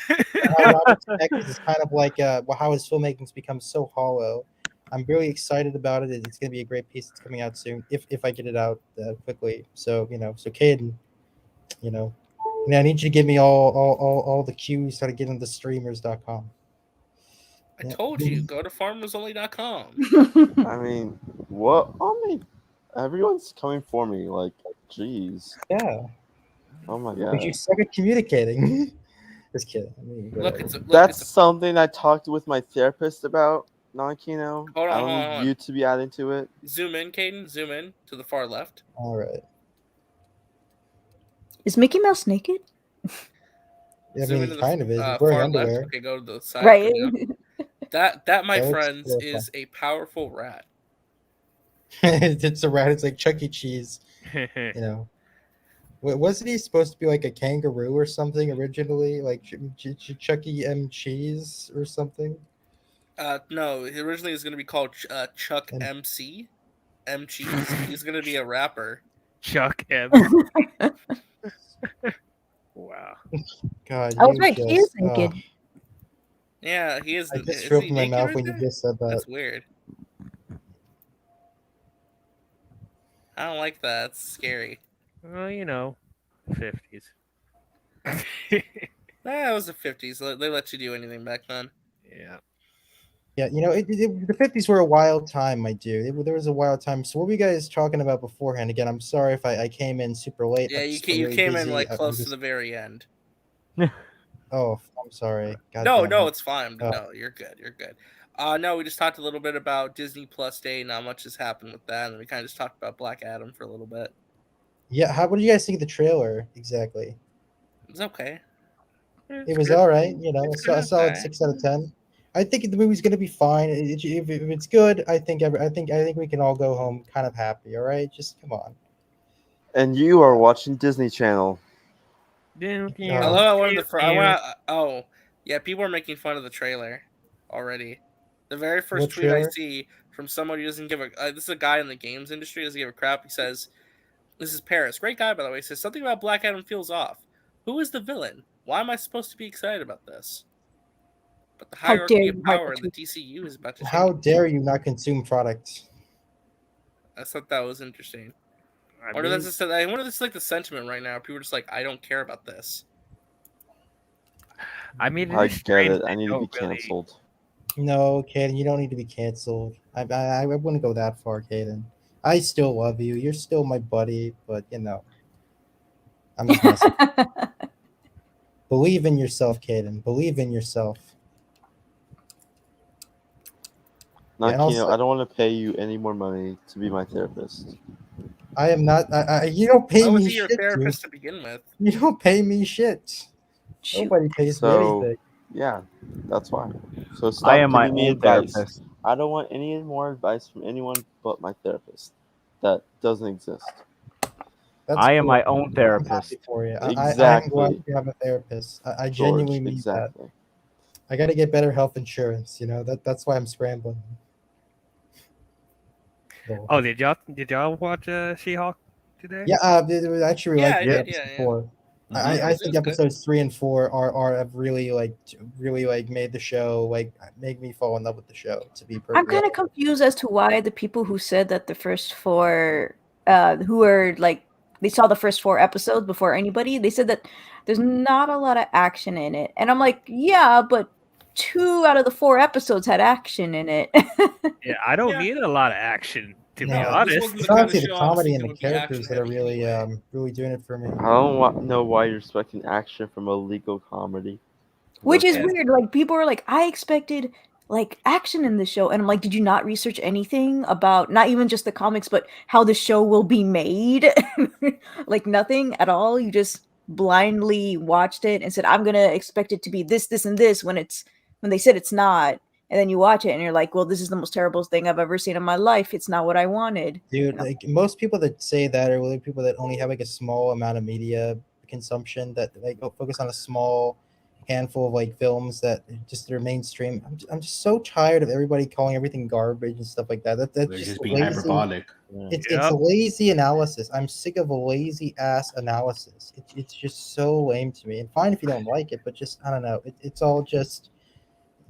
how Robert Zemeckis is kind of like how his filmmaking's become so hollow. I'm really excited about it. It's going to be a great piece. It's coming out soon if I get it out quickly. So so Caden, I need you to give me all the cues how to get into streamers.com. I told you, go to farmersonly.com. I mean, what? I mean, everyone's coming for me. Like, jeez. Yeah. Oh my But God. you suck at communicating. Just kidding. I mean, That's something I talked with my therapist about, Non-Kino. Hold on, I don't hold need on. you to be adding to it. Zoom in, Caden. Zoom in to the far left. All right. Is Mickey Mouse naked? Yeah, I Zoom mean, into he kind of is. the He's wearing far underwear. left. Okay, go to the side. Right. That my That looks friends terrifying. is a powerful rat. It's a rat. It's like Chuck E. Cheese. Wasn't he supposed to be like a kangaroo or something originally? Like Chuck E. M. Cheese or something? No, originally it was going to be called Chuck MC. M Cheese. He's going to be a rapper. Chuck M. Wow. God, I was you right. He is just, naked. Yeah, he is. I just is threw up he in my naked mouth right when you there? just said that. That's weird. I don't like that. It's scary. Well, 50s. That was the 50s. They let you do anything back then. Yeah. Yeah, the 50s were a wild time, my dude. There was a wild time. So what were you guys talking about beforehand? Again, I'm sorry if I came in super late. Yeah, I've you just been came, really in busy. like I'm close just- to the very end. Oh, I'm sorry. God No, damn no, it. it's fine. Oh. No, you're good. You're good. No, we just talked a little bit about Disney Plus Day. Not much has happened with that, and we kind of just talked about Black Adam for a little bit. Yeah, what do you guys think of the trailer exactly? It's okay. It was all right. You know, a solid 6 out of 10. I think the movie's gonna be fine. If it's good, I think we can all go home kind of happy. All right, just come on. And you are watching Disney Channel. I love how one of the oh yeah, people are making fun of the trailer already. The very first What tweet I trailer? see from someone who doesn't give a this is a guy in the games industry, doesn't give a crap. He says, "This is Paris, great guy by the way." He says something about Black Adam feels off. Who is the villain? Why am I supposed to be excited about this? But the How dare hierarchy of you power in the hyper-tweet. DCU is about to change. How dare you not consume products? I thought that was interesting. I wonder mean- that's I wonder if this is like the sentiment right now. People are just like, I don't care about this. I mean, I get it. I need to be canceled. No, Caden, you don't need to be canceled. I wouldn't go that far, Caden. I still love you. You're still my buddy, but you know, I'm just messing. Believe in yourself, Caden. Believe in yourself. Now, Yeah, and Kino, also- I don't want to pay you any more money to be my therapist. I am not. You don't pay How was me he your shit, therapist dude. to begin with? You don't pay me shit. Nobody pays me So, anything. yeah, that's why. So I stop am my giving me own advice. therapist. I don't want any more advice from anyone but my therapist. That doesn't exist. That's I am cool. my own I'm therapist. happy for you. Exactly. I'm glad you have a therapist. I George, genuinely mean exactly. that. I got to get better health insurance. You know that's why I'm scrambling. Oh, did y'all watch She-Hulk today? Yeah, actually we liked episode 4. I think episodes 3 and 4 have really like made the show like make me fall in love with the show. To be I'm perfectly kind of confused as to why the people who said that the first 4, who are like, they saw the first 4 episodes before anybody, they said that there's not a lot of action in it. And I'm like, yeah, but 2 out of the 4 episodes had action in it. Yeah, I don't need a lot of action to be honest. It's honestly the comedy and the characters that are really really doing it for me. I don't know why you're expecting action from a legal comedy. Which is Okay. weird. Like, people are like, I expected like action in the show, and I'm like, did you not research anything about not even just the comics, but how the show will be made? Like nothing at all. You just blindly watched it and said, I'm gonna expect it to be this, this, and this when they said it's not. And then you watch it and you're like, well, this is the most terrible thing I've ever seen in my life. It's not what I wanted. Dude, like most people that say that are really people that only have like a small amount of media consumption that like focus on a small handful of like films that just are mainstream. I'm just so tired of everybody calling everything garbage and stuff like that. That's They're just just being lazy. hyperbolic. It's a lazy analysis. I'm sick of a lazy ass analysis. It's just so lame to me. And fine if you don't like it, but just I don't know. It's all just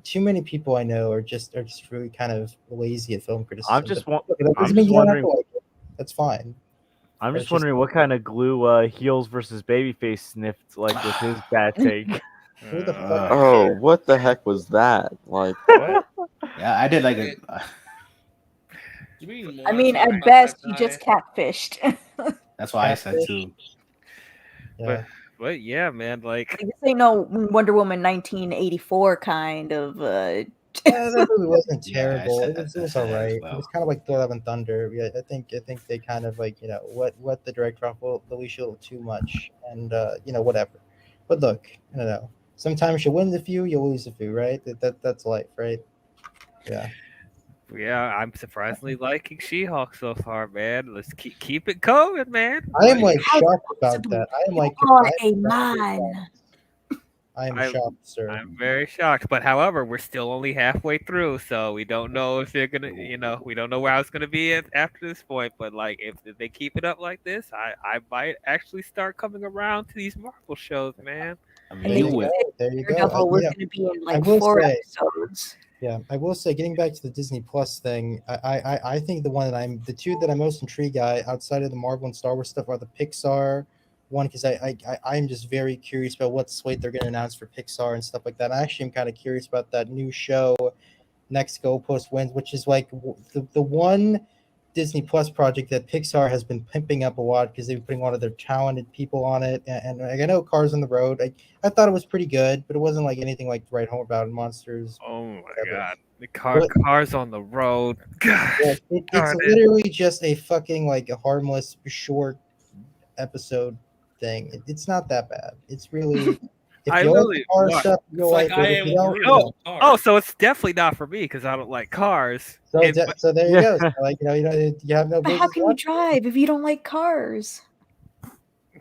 too many people I know are just really kind of lazy at film criticism. I'm just But that doesn't mean you don't have to like it. That's fine. I'm But just it's wondering what kind of glue Heels versus Babyface sniffed like with his bad take. Who the fuck? Oh, what the heck was that? Like, yeah, I did like it. I mean, at best, he just catfished. That's why I said too. But yeah, man, like Like, this ain't no Wonder Woman 1984 kind of. Yeah, that movie wasn't Yeah, I terrible. said It that- was I it said was that as alright. well. It was kind of like Thor: Love and Thunder. Yeah, I think they kind of like what the director off Alicia a little too much, and whatever. But look, I don't know. Sometimes you win the few, you lose the few, right? That's life, right? Yeah. yeah, I'm surprisingly liking She-Hulk so far, man. Let's keep it coming, man. I am like shocked about that. I am like a man. I am shocked, sir. I'm very shocked, but however, we're still only halfway through, so we don't know if they're gonna, we don't know where it's gonna be after this point. But like, if they keep it up like this, I might actually start coming around to these Marvel shows, man. I And mean, they you would. said There you go. Daredevil was Yeah. going to be in I like will 4 say- episodes. Yeah, I will say, getting back to the Disney Plus thing, I think the two that I'm most intrigued by outside of the Marvel and Star Wars stuff are the Pixar one, because I'm just very curious about what slate they're going to announce for Pixar and stuff like that. I actually am kind of curious about that new show, Next Goalpost Wins, which is like the one Disney Plus project that Pixar has been pimping up a lot because they've been putting a lot of their talented people on it. And like, I know Cars on the Road, I thought it was pretty good, but it wasn't like anything like Right Home About Monsters. Oh my whatever. god, the But- cars on the road. Gosh, Yeah, it's darn it. literally just a fucking like a harmless short episode thing. It's not that bad. It's really If I you like literally the car watched- stuff, you'll It's like like I it. If am you don't, Groot. you don't. Oh, so it's definitely not for me because I don't like cars. So, And- so there you Yeah. go. So, like, you have no But how business can you drive if you don't like cars?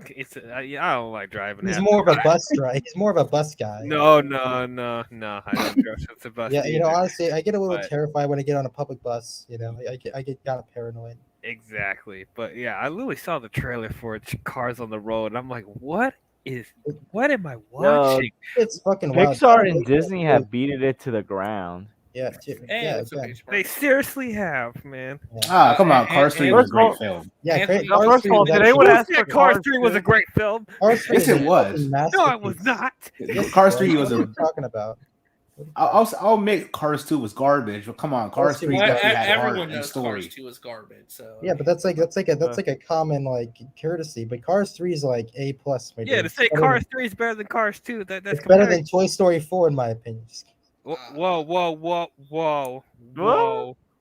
It's I don't like driving. He's half more of the a time. bus driver. He's more of a bus guy. No. I don't trust the bus. Yeah, either. honestly, I get a little But- terrified when I get on a public bus. I get kind of paranoid. Exactly, but yeah, I literally saw the trailer for Cars on the Road, and I'm like, what am I watching? It's fucking wild. Pixar and Disney have beaten it to the ground. Yeah, Hey, again. They seriously have, man. Ah, come on, Cars 3 was a First of all- great film. Yeah, Anthony- Cars First 3 of all, was did actually- anyone Who ask for said Cars Cars 3 was a 2? great film? Cars 3 Yes, is it a was. fucking No, it masterpiece. was not. Yes, Cars it 3 was What a. are you talking about? I'll admit Cars 2 was garbage, but come on, Cars 3 Well, definitely had heart everyone and knows story. Cars 2 is garbage. So Yeah, but that's like a common like courtesy. But Cars 3 is like A plus. my Yeah, dude. to say It's better Cars than- 3 is better than Cars 2, that's It's better comparing- than Toy Story 4 in my opinion. Whoa.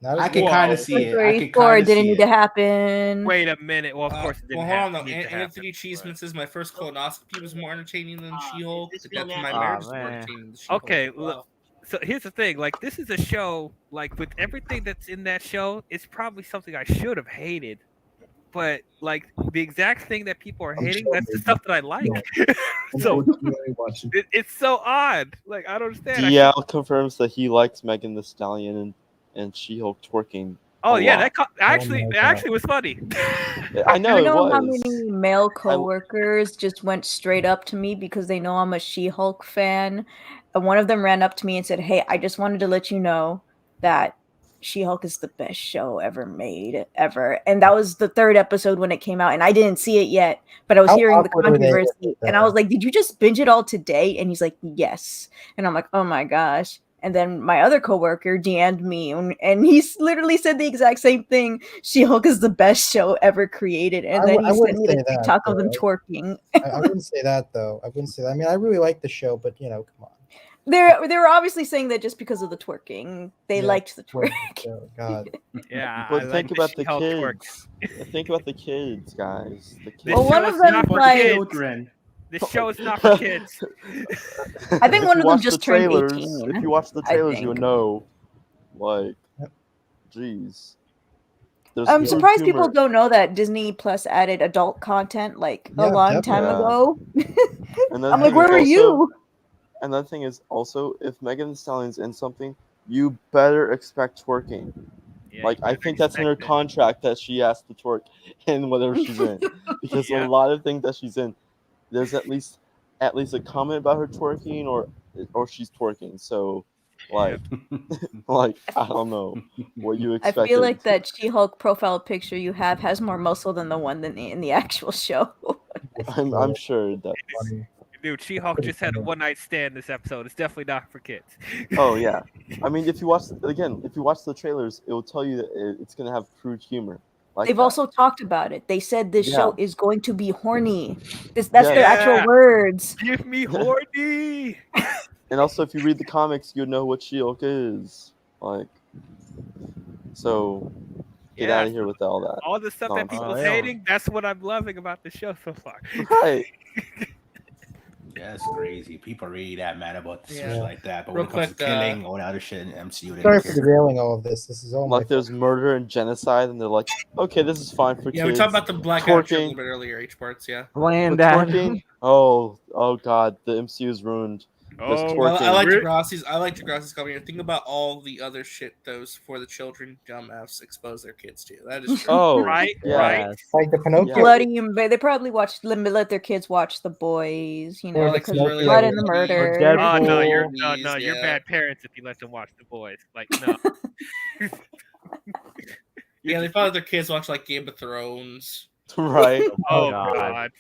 Not I as can good. kind of see it. I Story can 4 kind of didn't see need to it. happen. Wait a minute. Well, of course it didn't hold on, have though. need to happen. Anthony Cheeseman says my first colonoscopy was more entertaining than She-Hulk. The death of my Aw, marriage is more man. entertaining than She-Hulk. Okay, Wow. look. So here's the thing. Like, this is a show. Like, with everything that's in that show, it's probably something I should have hated. But like the exact thing that people are hating, that's the stuff that I like. So it's so odd. Like, I don't understand. DL confirms that he likes Megan the Stallion and She-Hulk twerking. Oh a yeah, lot. that actually was funny. I know You it know how was. many male coworkers just went straight up to me because they know I'm a She-Hulk fan, and one of them ran up to me and said, "Hey, I just wanted to let you know that She-Hulk is the best show ever made, ever." And that was the third episode when it came out, and I didn't see it yet, but I was How hearing the awkward were they with controversy, it, and I though? was like, "Did you just binge it all today?" And he's like, "Yes," and I'm like, "Oh my gosh." And then my other coworker DM'd me, and he literally said the exact same thing. She-Hulk is the best show ever created. And I then w- I he sent wouldn't me say the that, TikTok of them though. twerking. I wouldn't say that though. I wouldn't say that. I mean, I really like the show, but come on. They were obviously saying that just because of the twerking. They Yeah, liked the twerk. Oh God. Yeah, But I think like about the She-Hulk twerk. kids. Think about the kids, guys. The kids. This Well, one show of is them not for like- kids. Children. This show is not for kids. I think If one you of them watch just the turned trailers, 18, If you watch the I trailers, you would think. know. Like, jeez. There's I'm crude surprised people humor. don't know that Disney Plus added adult content like a Yeah, long time definitely. ago. And then I'm like, thing where is were also- you? Another thing is also, if Megan Thee Stallion's in something, you better expect twerking. Yeah, Like, you I better think that's in her expect it. contract that she has to twerk in whatever she's in. Because Yeah. a lot of things that she's in, there's at least a comment about her twerking or she's twerking. So, like, like I don't know what you I expect. feel like that She-Hulk profile picture you have has more muscle than the one in the actual show. I'm sure that. Dude, She-Hulk just had a one-night stand this episode. It's definitely not for kids. Oh yeah, I mean, if you watch the trailers, it will tell you that it's gonna have crude humor. Like They've that. also talked about it. They said this show Yeah. is going to be horny. That's Yeah. their actual words. Give me horny. And also, if you read the comics, you know what She-Hulk is. Like, so get Yeah, out of here with all that. All the stuff that nonsense. people's hating, that's what I'm loving about the show so far. Right. Yeah, it's crazy. People are really that mad about shit Yeah. like that. But Real when it comes quick, to killing, all that other shit in MCU, they Sorry don't for care. derailing all of this. This is all my Like, there's murder and genocide, and they're like, okay, this is fine for Yeah, kids. we talked about the Black Adam show a Twerking. little bit earlier, H parts, yeah. Bland But Adam. twerking, oh god, the MCU is ruined. There's Oh, twerking. I like Degrassi's coming. Think about all the other shit those for the children dumbass expose their kids to. That is true. Oh, Right, yeah. right. like the Pinocchio. Yeah. Bloody, they probably let their kids watch The Boys, you know, Or because like of really blood like and the Or murder. Deadpool. Oh no, you're Yeah. bad parents if you let them watch The Boys. Like no. Yeah, they probably let their kids watch like Game of Thrones. Right? Oh God. god.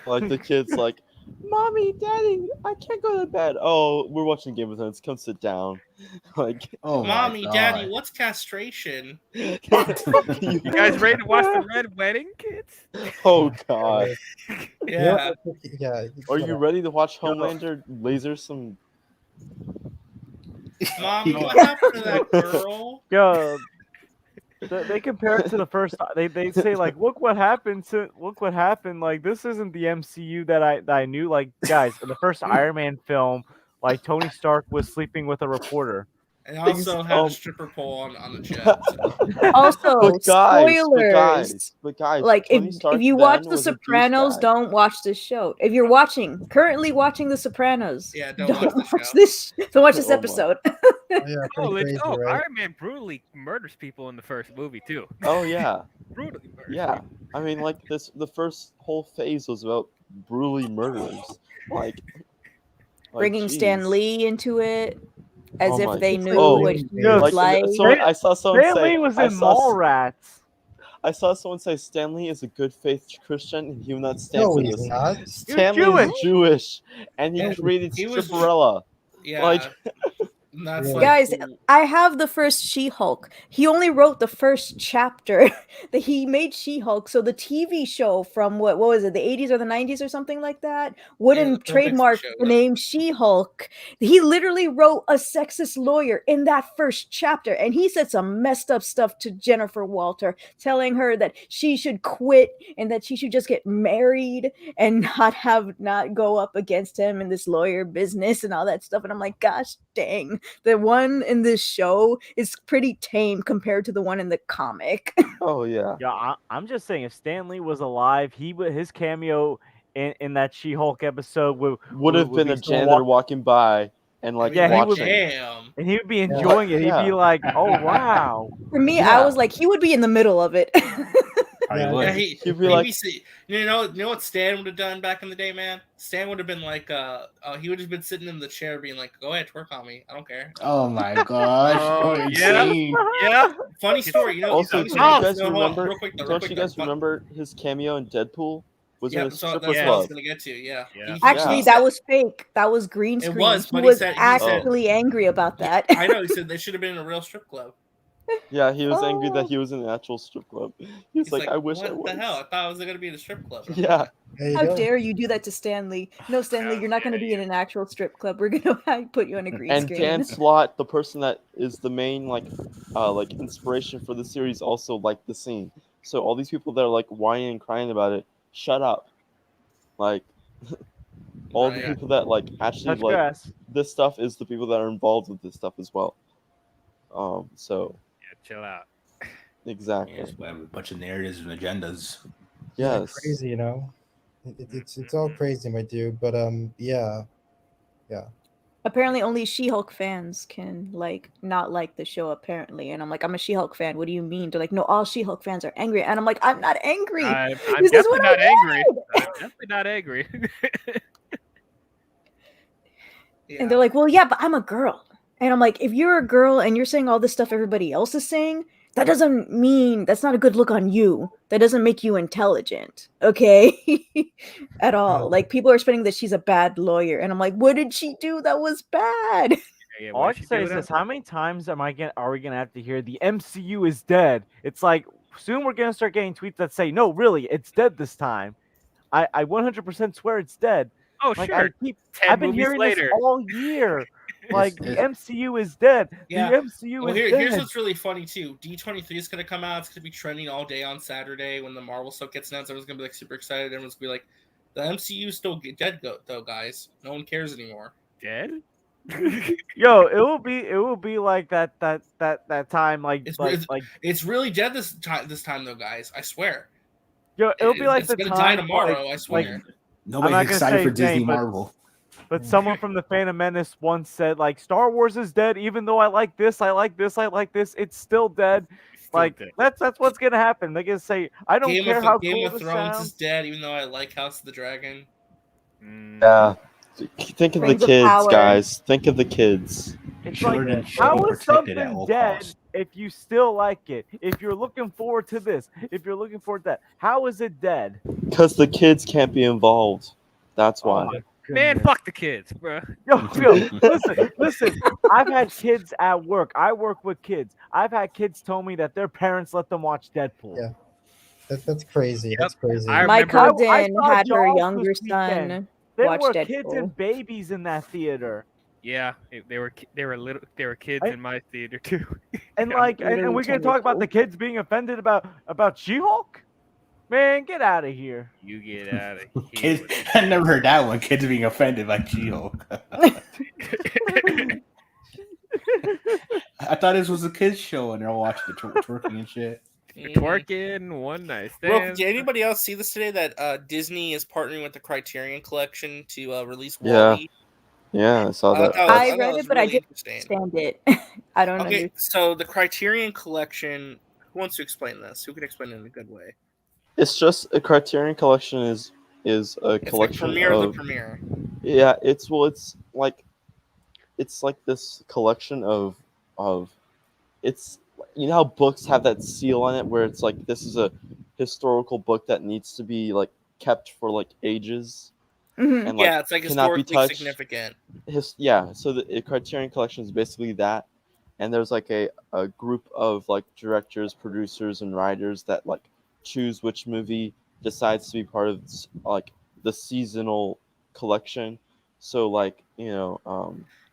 Like the kids, like, mommy, daddy, I can't go to bed. Oh, we're watching Game of Thrones. Come sit down. Like, Oh my Mommy, God. Daddy, what's castration? You guys ready to watch the Red Wedding, kids? Oh god. Yeah. Yeah. Are you ready to watch Homelander laser some? Mommy, what happened to that girl? Yo, They compare it to the first. They say like, look what happened. Like this isn't the MCU that I knew. Like guys, in the first Iron Man film, like Tony Stark was sleeping with a reporter. And also had a stripper pole on the jet. So. Also, But guys, spoilers. Like Tony if Stark you watch then The was a Sopranos, douchebag. don't watch this show. If you're currently watching The Sopranos, Yeah, don't watch the show. this. Don't watch this Oh my. episode. Iron Man brutally murders people in the first movie too. Oh yeah. Brutally murders. Yeah. I mean, like the first whole phase was about brutally murders. Like Bringing geez. Stan Lee into it, as Oh if my they God. knew Oh, what he no, was like. I saw someone Stan say Lee was I in saw Mallrats. I saw someone say Stanley is a good faith Christian and he will not stand No, for he's this. not. Stanley is Jewish and he created he was- Stripperella. Yeah. Like That's like Guys, I have the first She-Hulk. He only wrote the first chapter that he made She-Hulk. So the TV show from what was it, the 80s or the 90s or something like that, wouldn't trademark the name She-Hulk. He literally wrote a sexist lawyer in that first chapter, and he said some messed up stuff to Jennifer Walter, telling her that she should quit and that she should just get married and not go up against him in this lawyer business and all that stuff. And I'm like, gosh dang. The one in this show is pretty tame compared to the one in the comic. Oh yeah. Yeah, I'm just saying, if Stan Lee was alive, his cameo in that She-Hulk episode would have been be a so janitor walking by and like Yeah, watching. and he would be enjoying it. He'd be like, "Oh wow." For me, I was like, he would be in the middle of it. Yeah, he'd be be like, you know what Stan would have done back in the day, man? Stan would have been like, he would have been sitting in the chair being like, "Go ahead, twerk on me, I don't care." Oh my gosh! Oh, insane. Yeah. Funny story, you know. Also, funny do story, you guys no, hold on, remember? real quick, though, real Don't quick, you though. guys remember his cameo in Deadpool? Was in Yeah, a so stripper that's what I was club. gonna get to. Yeah. Actually, that was fake. That was green It screen. was, he but was he said actually angry about that. I know. He said they should have been in a real strip club. Yeah, he was angry Oh. that he was in an actual strip club. He's like, I wish I what was. the hell? I thought I was gonna be in a strip club. Yeah. How dare you do that to Stanley? No, Stanley, you're not going to be in an actual strip club. We're going to put you on a green And screen. Dan Slott, the person that is the main like inspiration for the series, also liked the scene. So all these people that are like whining and crying about it, shut up. Like all the people that like actually Touch like grass. this stuff is the people that are involved with this stuff as well. So Yeah, chill out. exactly. Yes, we have a bunch of narratives and agendas. Yes. Crazy, you know. It's all crazy, my dude. But yeah. Apparently, only She-Hulk fans can not like the show. Apparently, and I'm like, I'm a She-Hulk fan. What do you mean? They're like, no, all She-Hulk fans are angry, and I'm like, I'm not angry. I'm This is definitely what not I angry. wanted. I'm definitely not angry. And they're like, well, yeah, but I'm a girl. And I'm like, if you're a girl and you're saying all this stuff everybody else is saying, that doesn't mean that's not a good look on you. That doesn't make you intelligent, okay? At all. Like, people are spending that she's a bad lawyer. And I'm like, what did she do that was bad? All I can say is this: how many times are we gonna have to hear the MCU is dead? It's like soon we're gonna start getting tweets that say, no, really, it's dead this time. I 100% swear it's dead. Oh, like, sure. 10 I've been movies hearing later. this all year. Like the It's- MCU is dead. Yeah. The MCU Well, is here's dead. what's really funny too. D23 is gonna come out. It's gonna be trending all day on Saturday when the Marvel stuff gets announced. Everyone's gonna be like super excited. Everyone's gonna be like, the MCU is still dead though, guys. No one cares anymore. Dead? Yo, it will be like that time like It's really dead this time though, guys. I swear. yo, it'll be like It's the gonna time die tomorrow. like- I swear. Nobody's I'm not gonna excited say for Disney name, but- Marvel. But someone from the Phantom Menace once said, like, Star Wars is dead, even though I like this, I like this, I like this, it's still dead. Like, dead. that's what's gonna happen. They're gonna say, I don't care how Game cool of this Thrones sounds. is dead, even though I like House of the Dragon. Yeah. Think of the Rings of kids, Power. guys. Think of the kids. It's Children like, should how be is protected at something all dead costs. if you still like it? If you're looking forward to this, if you're looking forward to that, how is it dead? Because the kids can't be involved. That's why. Man, fuck the kids, bro. Yo, listen. I've had kids at work. I work with kids. I've had kids tell me that their parents let them watch Deadpool. Yeah. That's crazy. That's crazy. I My remember- cousin I saw had her Jaws younger this weekend. son There watch were Deadpool. kids and babies in that theater. Yeah, they were kids I- in my theater too. And like, and we're gonna talk about the kids being offended about She-Hulk. Man, get out of here. You get out of Kids, here. I never heard that one. Kids being offended by She-Hulk. I thought this was a kids show, and they're all watching the twerking and shit. Twerking, one night Real, stand. did anybody else see this today? That Disney is partnering with the Criterion Collection to release Yeah. Wall-E. Yeah, I saw that. I read it, but I didn't understand it. I don't Okay, understand. so the Criterion Collection. Who wants to explain this? Who can explain it in a good way? It's just a Criterion Collection is a It's like collection Premiere of the Premiere. Yeah, it's like this collection of it's you know how books have that seal on it where it's like this is a historical book that needs to be like kept for like ages. Mhm. And Yeah, it's like cannot be historically touched. significant. Yeah, so the Criterion Collection is basically that, and there's like a group of like directors, producers, and writers that like choose which movie decides to be part of like the seasonal collection. So like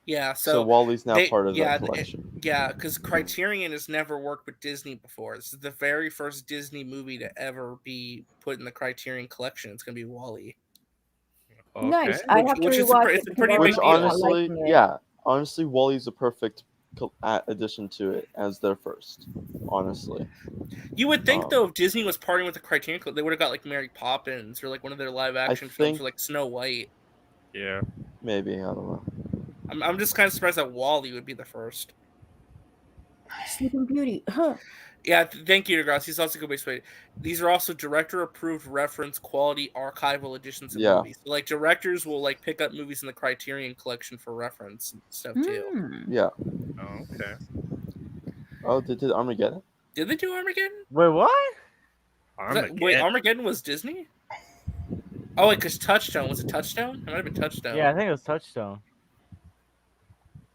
Yeah, so so Wally's now they, part of yeah, that collection. yeah, because Criterion has never worked with Disney before. This is the very first Disney movie to ever be put in the Criterion Collection. It's gonna be Wall-E. Nice. I have to Which is rewatch it's it a because pretty I big Which deal. honestly, yeah, honestly, Wally's a perfect addition to it as their first. Honestly, You would think though, if Disney was partnering with the Criterion Collection, they would have got like Mary Poppins or like one of their live action films think- or like Snow White. Yeah, maybe I don't know. I'm just kind of surprised that Wall-E would be the first. Sleeping Beauty. Huh. Yeah, thank you, Degrassi. He's also good way. These are also director-approved reference quality archival editions of Yeah. movies. So, like directors will like pick up movies in the Criterion Collection for reference and stuff too. Yeah. Oh, okay. Oh, did Armageddon? Did they do Armageddon? Wait, what? Wait, Armageddon was Disney? Oh, wait, because Touchstone. Was it Touchstone? It might have been Touchstone. Yeah, I think it was Touchstone.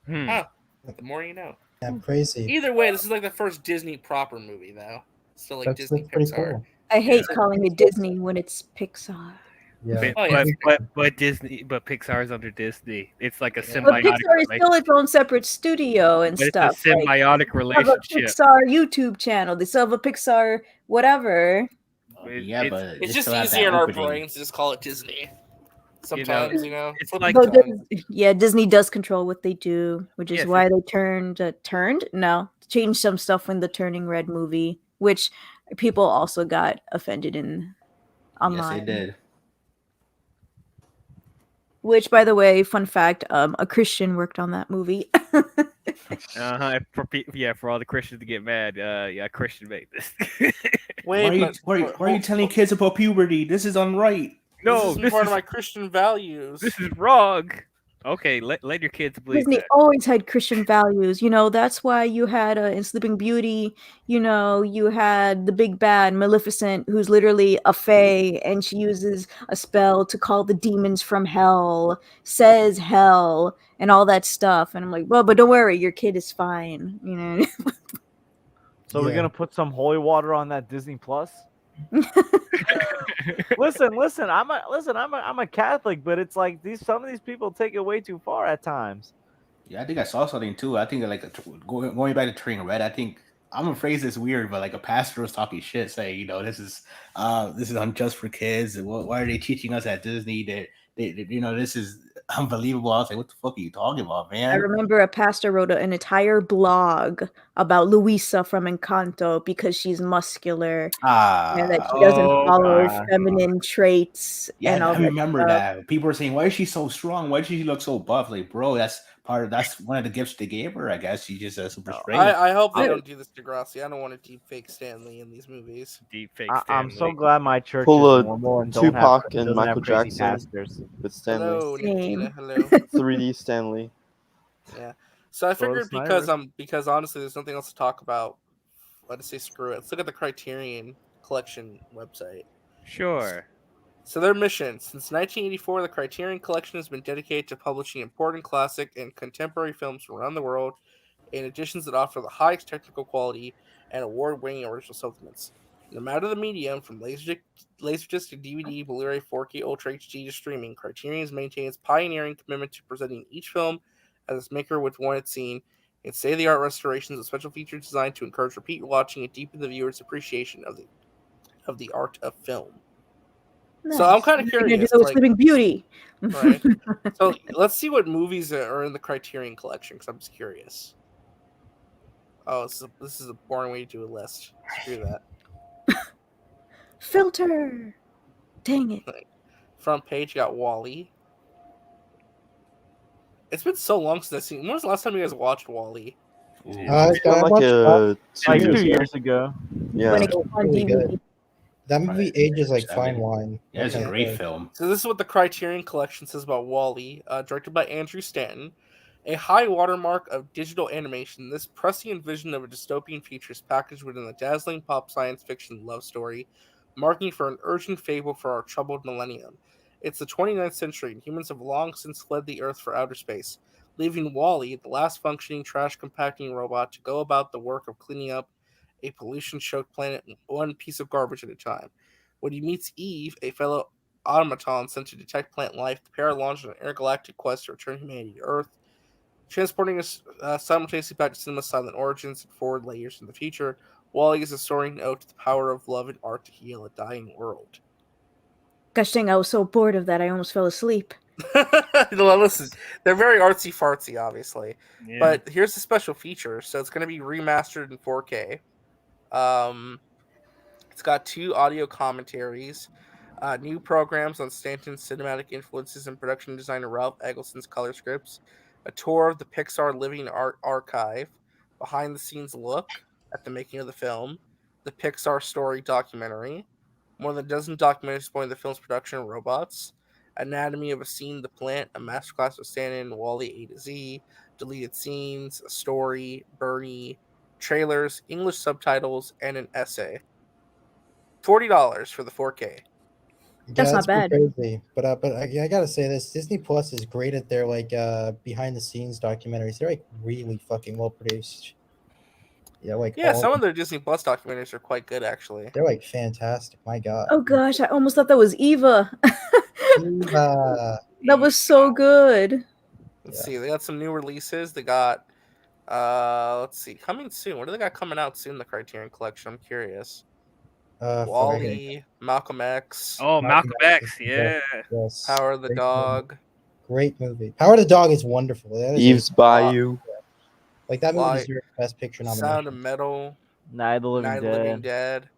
Huh. The more you know. Yeah, crazy. Either way, this is like the first Disney proper movie, though. Still like That's Disney pretty Pixar. cool. I hate calling it Disney when it's Pixar. Yeah. But Disney, but Pixar is under Disney. It's like a But symbiotic Pixar is still relationship. its own separate studio and But stuff. it's a symbiotic They have a relationship. Pixar YouTube channel. They still have a Pixar whatever. Yeah, but It's they just still have easier that in our opening. brains to just call it Disney. Sometimes, you know. it's flip like the Though tongue. yeah, Disney does control what they do, which is Yes, why they changed some stuff in the Turning Red movie, which people also got offended in online. Yes, they did. Which, by the way, fun fact, a Christian worked on that movie. For all the Christians to get mad, yeah, Christian made this. Why are you telling kids about puberty? This is unright. No, this is part of my Christian values. This is wrong. Okay, let your kids believe Disney that. always had Christian values. You know, that's why you had in Sleeping Beauty, you know, you had the big bad Maleficent, who's literally a fae, and she uses a spell to call the demons from hell, says hell, and all that stuff. And I'm like, well, but don't worry, your kid is fine. You know. So we're gonna put some holy water on that Disney Plus. listen. I'm a Catholic, but it's like some of these people take it way too far at times. Yeah, I think I saw something too. I think going back to Turning Red, I think I'm gonna phrase this weird, but like a pastor was talking shit, saying, you know, this is unjust for kids. And why are they teaching us at Disney that you know, this is unbelievable? I was like, what the fuck are you talking about, man? I remember a pastor wrote an entire blog about Luisa from Encanto because she's muscular and that she doesn't follow feminine traits. Yeah, and all I remember stuff. that. People were saying, why is she so strong? Why does she look so buff? Like, bro, that's one of the gifts they gave her, I guess. She just has super strength. I hope they don't do this, Degrassi. I don't want to deep fake Stanley in these movies. Deep fake I'm so glad my church Pull is a normal and Tupac and doesn't Michael have crazy Jackson pastors. with Stanley. Hello, Nicotina. Hello. 3D Stanley. Yeah. So I So figured does because honestly there's nothing else to talk about. Let's say screw it. Let's look at the Criterion Collection website. Sure. So their mission: since 1984, the Criterion Collection has been dedicated to publishing important classic and contemporary films from around the world, in editions that offer the highest technical quality and award-winning original supplements. No matter the medium, from Laserdisc to DVD, Blu-ray, 4K, Ultra HD to streaming, Criterion has maintained its pioneering commitment to presenting each film as its maker would want it seen, It's state-of-the-art restorations with special features designed to encourage repeat watching and deepen the viewer's appreciation of the art of film. So I'm kind of curious. Like, Sleeping Beauty. Right. So let's see what movies are in the Criterion Collection, because I'm just curious. Oh, this is a boring way to do a list. Screw that. Filter. Dang it. Front page, you got Wall-E. It's been so long since I've seen. When was the last time you guys watched Wall-E? It's been like 2 years ago. Yeah. When it came on Really DVD. good. That movie ages like fine wine. Yeah, it's a Okay. great film. So this is what the Criterion Collection says about Wall-E, directed by Andrew Stanton. A high watermark of digital animation, this prescient vision of a dystopian future is packaged within a dazzling pop science fiction love story, marking for an urgent fable for our troubled millennium. It's the 29th century, and humans have long since fled the Earth for outer space, leaving Wall-E, the last functioning trash compacting robot, to go about the work of cleaning up a pollution-choked planet one piece of garbage at a time. When he meets Eve, a fellow automaton sent to detect plant life, the pair launch an intergalactic quest to return humanity to Earth, transporting us simultaneously back to cinema's silent origins and forward layers in the future. Wall-E is a soaring ode to the power of love and art to heal a dying world. Gosh dang, I was so bored of that I almost fell asleep. Listen, they're very artsy fartsy, obviously. Yeah. But here's the special feature. So it's going to be remastered in 4K. It's got 2 audio commentaries, new programs on Stanton's cinematic influences and production designer Ralph Eggleston's color scripts, a tour of the Pixar Living Art Archive, behind-the-scenes look at the making of the film, the Pixar Story documentary, more than a dozen documentaries exploring the film's production and robots, anatomy of a scene, the plant, a masterclass of Stanton, Wall-E A to Z, deleted scenes, a story, Bernie, trailers, English subtitles, and an essay. $40 for the 4K. That's not pretty bad. Crazy. But I gotta say this: Disney Plus is great at their like behind the scenes documentaries. They're like really fucking well produced. Yeah, some of their Disney Plus documentaries are quite good, actually. They're like fantastic. My God. Oh gosh, I almost thought that was Eva. Eva. That was so good. Let's see, they got some new releases. They got, let's see, coming soon. What do they got coming out soon? The Criterion Collection. I'm curious. Wall-E, Malcolm X. Oh, Malcolm X, yeah. Yes. Power of the Great Dog. movie. Great movie. Power of the Dog is wonderful. That is Eve's Bayou. Like that movie Like, deserves Best Picture nomination. Sound of Metal. Night of the Living Dead.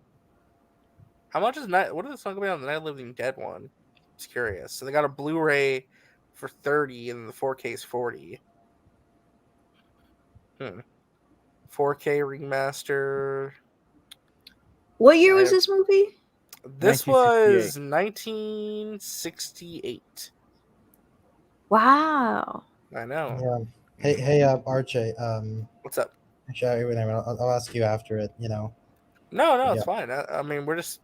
How much is what is the song about on the Night of the Living Dead one? Just curious. So they got a Blu-ray for $30 and the 4K is $40. 4K remaster. What year was this movie? This was 1968. Wow. I know. Yeah. Hey, RJ. What's up? Actually, I'll ask you after it. You know. No, it's fine. I mean, we're just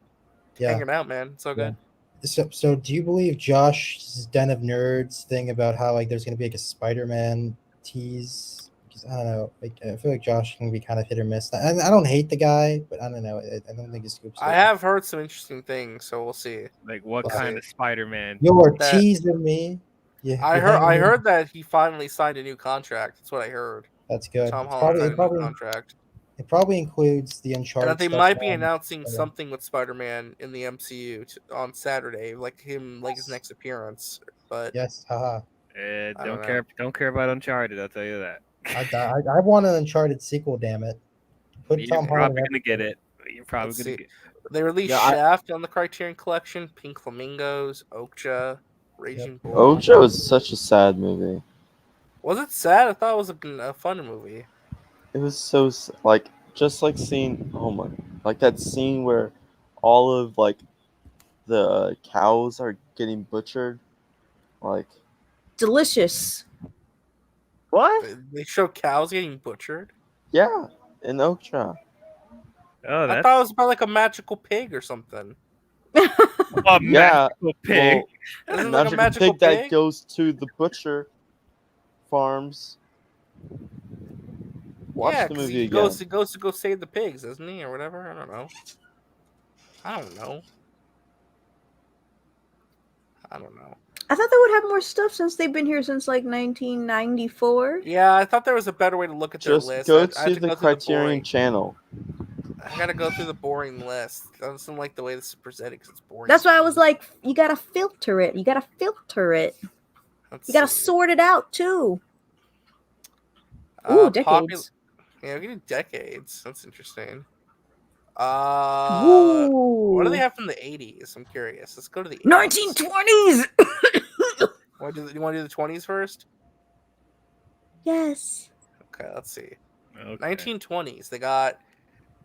hanging out, man. It's so good. So do you believe Josh's Den of Nerds thing about how like there's gonna be like a Spider-Man tease? Because I don't know. Like I feel like Josh can be kind of hit or miss. I don't hate the guy, but I don't know. I don't think his scoops. I have heard some interesting things, so we'll see. Like what kind of Spider-Man? You're teasing me. Yeah, I heard that he finally signed a new contract. That's what I heard. That's good. Tom Holland signed a new contract. It probably includes the Uncharted. And that they stuff might be on- announcing something with Spider-Man in the MCU on Saturday, like his next appearance. But yes, haha. Don't care about Uncharted. I'll tell you that. I want an Uncharted sequel. Damn it! Put You're Tom probably Holland. gonna get it. You're probably Let's gonna see. get. They released Yeah, Shaft on the Criterion Collection, Pink Flamingos, Okja, Raging Bull. Ojo is such a sad movie. Was it sad? I thought it was a fun movie. It was so like just like seeing like that scene where all of like the cows are getting butchered, like Delicious. What? They show cows getting butchered? yeah, in Okja. Oh, I thought it was about like a magical pig or something. A Yeah, magical pig. Isn't it like a magical magical pig that pig? goes to the butcher farms. Watch Yeah, the 'cause movie he again. goes to go save the pigs, doesn't he, or whatever? I don't know. I don't know. I thought they would have more stuff since they've been here since like 1994. Yeah, I thought there was a better way to look at their Just list. go I have to to the go through the Criterion boring. channel. I gotta go through the boring list. I don't like the way this is presented because it's boring. That's why I was like, you gotta filter it. You gotta filter it. Let's You gotta see. sort it out too. Ooh, decades. Yeah, we can do decades. That's interesting. Ooh. What do they have from the 80s? I'm curious. Let's go to the 1920s. You want to do the 20s first? Yes. Okay, let's see. Okay. 1920s. They got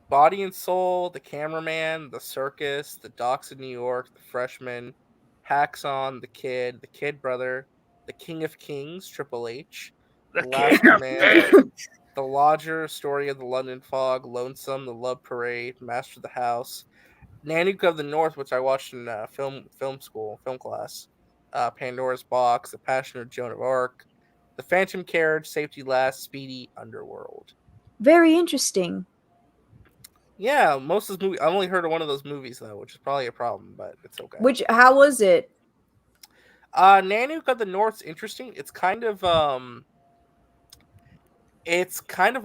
Body and Soul, The Cameraman, The Circus, The Docks of New York, The Freshman, Haxon, The Kid Brother, The King of Kings, Triple H, The Last Command, The Lodger, Story of the London Fog, Lonesome, The Love Parade, Master of the House, Nanook of the North, which I watched in film class, Pandora's Box, The Passion of Joan of Arc, The Phantom Carriage, Safety Last, Speedy, Underworld. Very interesting. Yeah, most of those movies. I've only heard of one of those movies though, which is probably a problem, but it's okay. How was it? Nanook of the North's interesting. It's kind of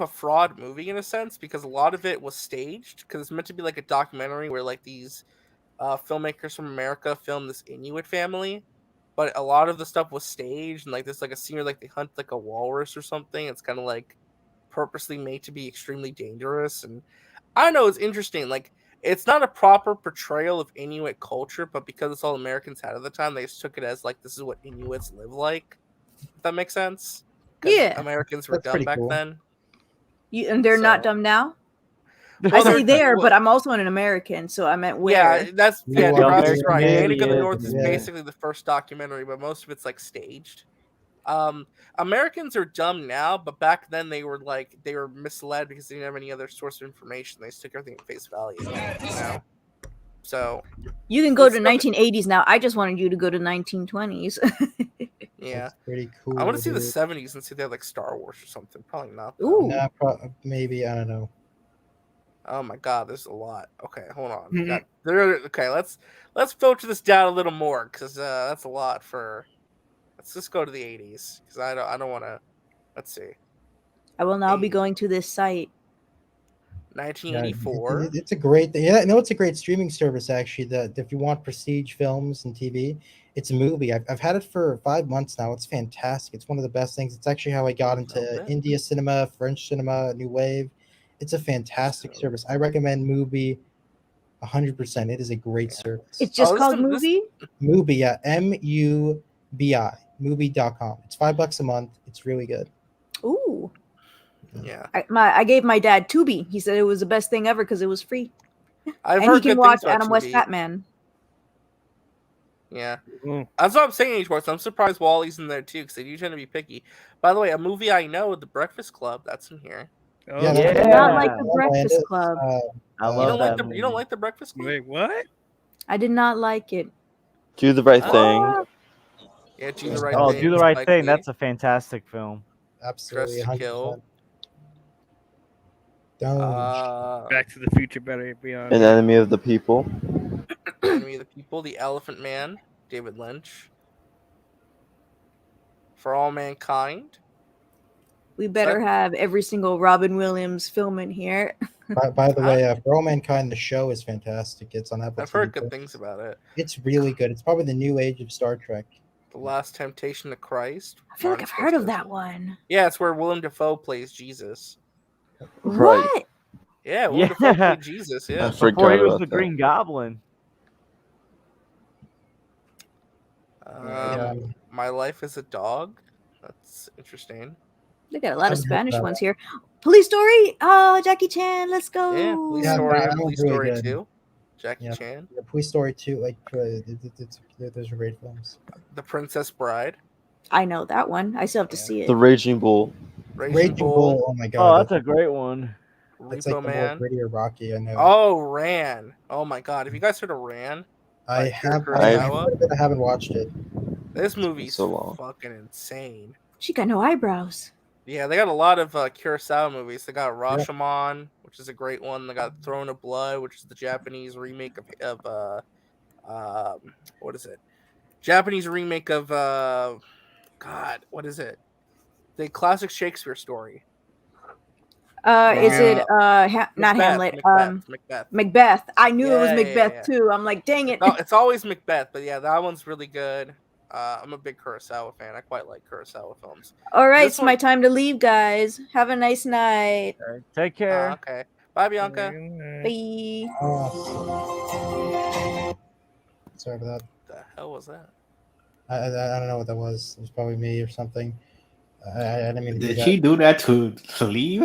a fraud movie in a sense because a lot of it was staged because it's meant to be like a documentary where like these filmmakers from America filmed this Inuit family, but a lot of the stuff was staged and like there's like a scene where like they hunt like a walrus or something. It's kind of like purposely made to be extremely dangerous, and I don't know. It's interesting. Like it's not a proper portrayal of Inuit culture, but because it's all Americans had at the time, they just took it as like this is what Inuits live like. If that makes sense. Yeah. Americans were dumb back then. And they're not dumb now? I say there, but I'm also an American, so I meant where. Yeah, Nebraska's right. Nanook of the North is Yeah. basically the first documentary, but most of it's like staged. Americans are dumb now, but back then they were misled because they didn't have any other source of information. They just took everything at face value. So you can go to 1980s now. I just wanted you to go to 1920s. Yeah, that's pretty cool. I want to see the dude. 70s and see if they have like Star Wars or something. Probably not. Ooh, maybe, I don't know. Oh my God, there's a lot. Okay, hold on. Mhm. Okay, let's filter this down a little more because that's a lot for. Let's just go to the 80s because I don't want to. Let's see. I will now be going to this site. 1984. It's a great, it's a great streaming service actually. That if you want prestige films and TV, it's a movie. I've had it for 5 months now. It's fantastic. It's one of the best things. It's actually how I got into India cinema, French cinema, New Wave. It's a fantastic service. I recommend Mubi 100%. It is a great service. It's just called Movie? Mubi, yeah, MUBI, Mubi.com. It's $5 a month. It's really good. Ooh. Yeah. I gave my dad Tubi. He said it was the best thing ever because it was free. I've and heard he can good watch things about Adam West Tubi. Batman. Yeah, that's what I'm saying. H-Works. I'm surprised Wally's in there too because they do tend to be picky. By the way, a movie I know, The Breakfast Club, that's in here. I did not like The Breakfast Club. I You love don't like that you don't like The Breakfast Club? Wait, what? I did not like it. Do the right thing. Yeah, Do the Right Oh, Thing. Do the Right Spike Thing. Lee. That's a fantastic film. Absolutely, Dress to 100%. Kill. Back to the Future better be on. An Enemy of the People. Enemy of the People, The Elephant Man, David Lynch. For All Mankind. We better have every single Robin Williams film in here. By the way, For All Mankind, the show is fantastic. It's on Apple I've heard TV+. good things about it. It's really good. It's probably the new age of Star Trek. The Last Temptation of Christ. I feel like I've heard of that one. Yeah, it's where Willem Dafoe plays Jesus. Right. What? Yeah, Willem Dafoe played Jesus. Yeah, Before he was the Green Goblin. My Life as a Dog. That's interesting. They got a lot of Spanish ones here. Police Story. Oh, Jackie Chan. Let's go. Yeah, Police Yeah, Story that and one's Police really Story good. 2. Jackie Chan. Yeah, Police Story 2, like those are great films. The Princess Bride. I know that one. I still have to see it. The Raging Bull. Raging Bull. Oh my Oh, god. that's a great one. That's Repo like the more Man. gritty or Rocky. I know. Oh, Ran. Oh my god. Have you guys heard of Ran? I Akira have. Kurosawa? I haven't watched it. This movie's so long. fucking insane. She got no eyebrows. Yeah, they got a lot of Kurosawa movies. They got Rashomon, which is a great one. They got Throne of Blood, which is the Japanese remake of what is it? Japanese remake of God, what is it? The classic Shakespeare story. Is it not Macbeth, Hamlet? Macbeth. Macbeth. I knew it was Yeah, yeah, Macbeth yeah. too. I'm like, dang it. No, it's always Macbeth, but yeah, that one's really good. I'm a big Kurosawa fan. I quite like Kurosawa films. All right, This it's my one, time to leave, guys. Have a nice night. Take care. okay. Bye, Bianca. Bye. Sorry for that. What the hell was that? I don't know what that was. It was probably me or something. I didn't mean to do Did that. she do that to leave?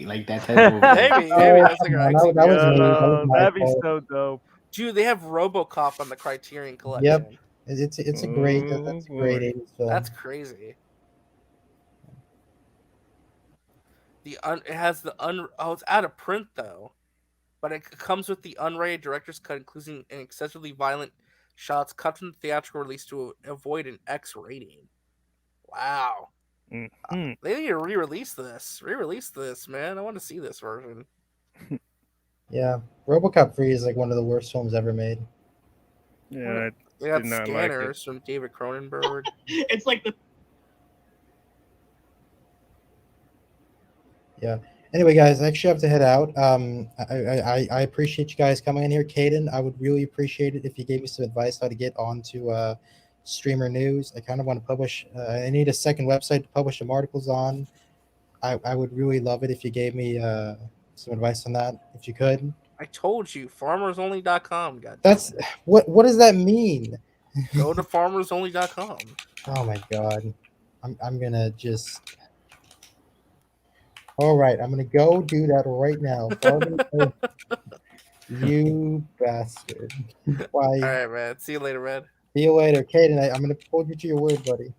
like that type of Maybe that's like her that exit. was me. That was my That'd be fault. so dope. Dude, they have RoboCop on the Criterion Collection. Yep, it's a great that's a great 80s film. That's crazy. It has the it's out of print though, but it comes with the unrated director's cut, including an excessively violent shots cut from the theatrical release to avoid an X rating. Wow. They need to re-release this. Re-release this, man. I want to see this version. Yeah, RoboCop 3 is like one of the worst films ever made. Yeah, We I got did not like it. Scanners from David Cronenberg. It's like the Yeah. Anyway, guys, I actually have to head out. I appreciate you guys coming in here. Caden, I would really appreciate it if you gave me some advice how to get onto streamer news. I kind of want to publish. I need a second website to publish some articles on. I would really love it if you gave me some advice on that, if you could. I told you, farmersonly.com. That's what does that mean? Go to farmersonly.com. Oh my god. I'm gonna just all right, I'm gonna go do that right now. You bastard. Bye. All right, man. See you later, man. See you later. Caden, I'm gonna hold you to your word, buddy.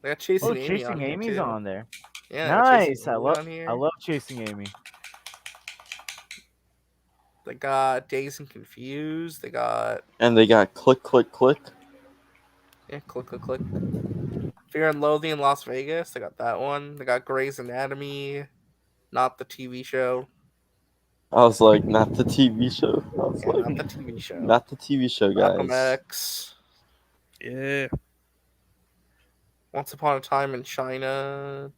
They got Chasing Oh, Amy Chasing on here, Amy's too. on there. Yeah, they got Chasing Nice. I Amy love on here. I love Chasing Amy. They got Dazed and Confused. They got Click Click Click. yeah, click. Fear and Loathing in Las Vegas. They got that one. They got Grey's Anatomy, not the TV show. I was like, not the TV show. I was like, not the TV show. Not the TV show, Malcolm guys. X. Yeah. Once Upon a Time in China.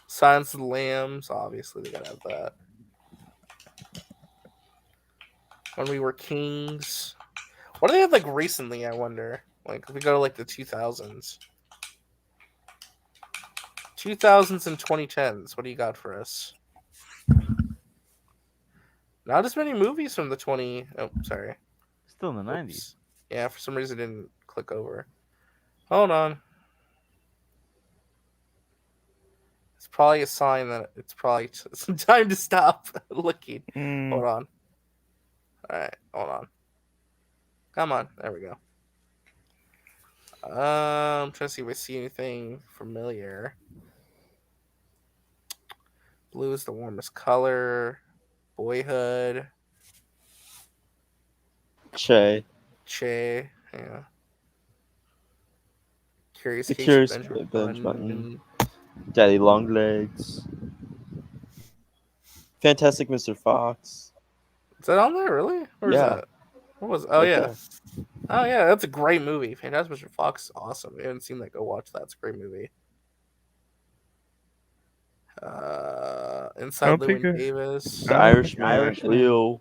Silence of the Lambs. Obviously, they gotta have that. When We Were Kings. What do they have like recently? I wonder. Like if we go to like the 2000s, 2000s and 2010s. What do you got for us? Not as many movies from the 20. Oh, sorry. Still in the 90s. Yeah, for some reason it didn't click over. Hold on. It's probably a sign that it's probably time to stop looking. Hold on. All right, hold on. Come on, there we go. I'm trying to see if I see anything familiar. Blue is the warmest color. Boyhood. Che. Yeah. Curious The Case Curious of Benjamin Benjamin Button. Daddy Longlegs. Fantastic Mr. Fox. Is that on there, really? Or is Yeah. that? What was? Oh, Right yeah. there. Oh, yeah, that's a great movie. Fantastic Mr. Fox is awesome. If you haven't seen that, go watch that. It's a great movie. Inside Llewyn Davis. The Irishman. Leo.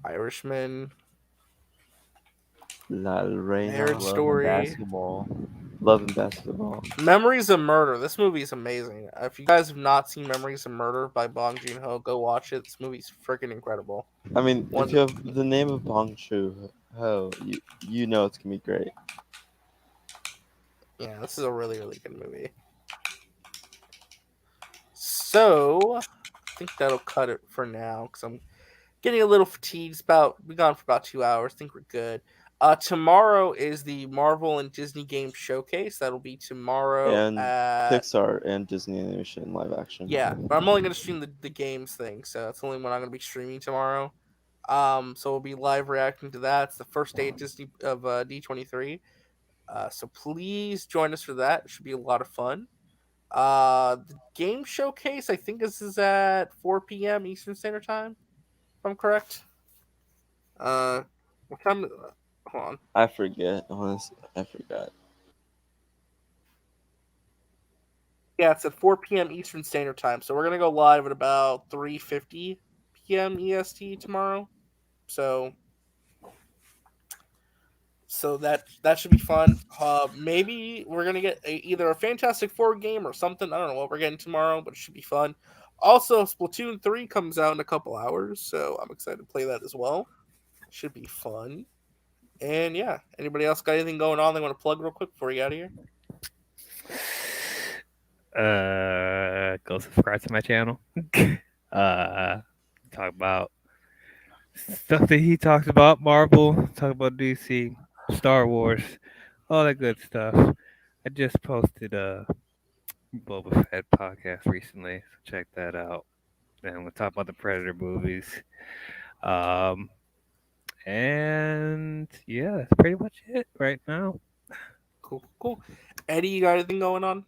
Irishman. La Reina. Marriage Story. Love and Basketball. Memories of Murder. This movie is amazing. If you guys have not seen Memories of Murder by Bong Joon-ho, go watch it. This movie's freaking incredible. I mean, if you have the name of Bong Joon-ho, you know it's gonna be great. Yeah, this is a really, really good movie. So, I think that'll cut it for now because I'm getting a little fatigued. We've gone for about 2 hours. I think we're good. Tomorrow is the Marvel and Disney Game Showcase. That'll be tomorrow And at Pixar and Disney animation live action. Yeah, but I'm only going to stream the games thing, so that's the only one I'm going to be streaming tomorrow. So we'll be live reacting to that. It's the first day of D23. So please join us for that. It should be a lot of fun. The game showcase, I think this is at 4 p.m. Eastern Standard Time, if I'm correct. What time? Hold on. I forget. Honestly, I forgot. Yeah, it's at 4 p.m. Eastern Standard Time. So we're gonna go live at about 3:50 p.m. EST tomorrow. So that should be fun. Maybe we're gonna get either a Fantastic Four game or something. I don't know what we're getting tomorrow, but it should be fun. Also, Splatoon 3 comes out in a couple hours, so I'm excited to play that as well. Should be fun. And yeah, anybody else got anything going on they want to plug real quick before we get out of here? Go subscribe to my channel. Talk about stuff that he talks about, Marvel, talk about DC, Star Wars, all that good stuff. I just posted a Boba Fett podcast recently, so check that out. And we'll talk about the Predator movies. And yeah, that's pretty much it right now. Cool. Eddie, you got anything going on?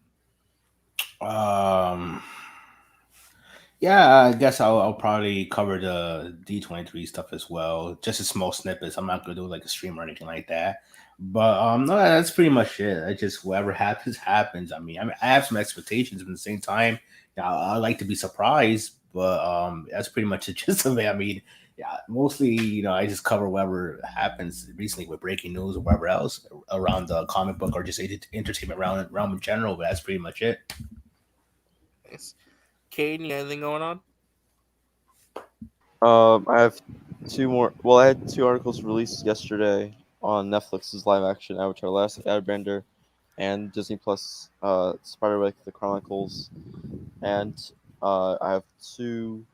Yeah, I guess I'll probably cover the D23 stuff as well. Just a small snippets. I'm not gonna do like a stream or anything like that. But no, that's pretty much it. I just whatever happens, happens. I mean, I have some expectations, but at the same time, yeah, I like to be surprised. But that's pretty much the gist of it. I mean, yeah, mostly, I just cover whatever happens recently with breaking news or whatever else around the comic book or just entertainment realm in general. But that's pretty much it. Nice. Caden, you got anything going on? I have two more. Well, I had two articles released yesterday on Netflix's live-action Avatar: Last Airbender and Disney Plus Spiderwick: The Chronicles, and I have two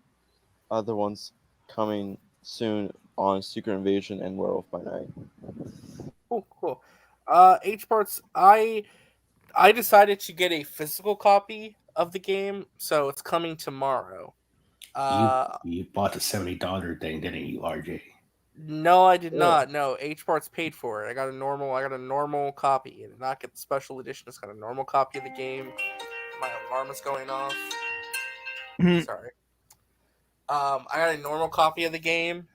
other ones coming soon on Secret Invasion and Werewolf by Night. Cool. H parts. I decided to get a physical copy of the game, so it's coming tomorrow. You bought the $70 thing, didn't you, RJ? No, I did not. No, H parts paid for it. I got a normal copy. I did not get the special edition. It's got a normal copy of the game. My alarm is going off. Sorry. I got a normal copy of the game.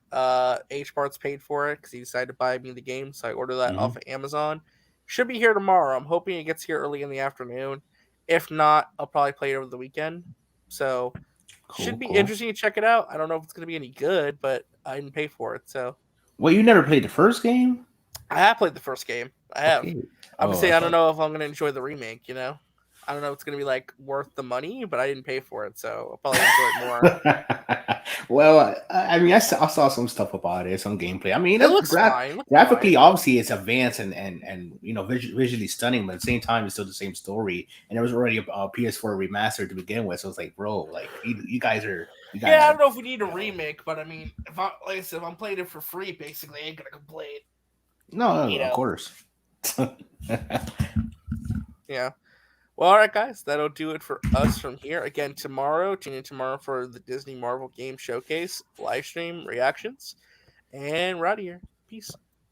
H parts paid for it because he decided to buy me the game, so I ordered that off of Amazon. Should be here tomorrow. I'm hoping it gets here early in the afternoon. If not, I'll probably play it over the weekend. So should be interesting to check it out. I don't know if it's going to be any good, but I didn't pay for it. So. Well, you never played the first game? I have played the first game. I have. Okay. I'm saying I don't know if I'm going to enjoy the remake. I don't know if it's going to be like worth the money, but I didn't pay for it, so I'll probably enjoy it more. Well, I mean, I saw some stuff about it, some gaplay. I mean, it looks fine. Graphically, obviously, it's advanced and visually stunning, but at the same time, it's still the same story. And there was already a PS4 remaster to begin with, so it's like, bro, like you guys are. Yeah, I don't know if we need a remake, but I mean, if I'm playing it for free, basically, I ain't gonna complain. No, of course. Yeah. Well, all right, guys, that'll do it for us from here. Again, tune in tomorrow for the Disney Marvel Game Showcase live stream reactions, and we're out of here. Peace.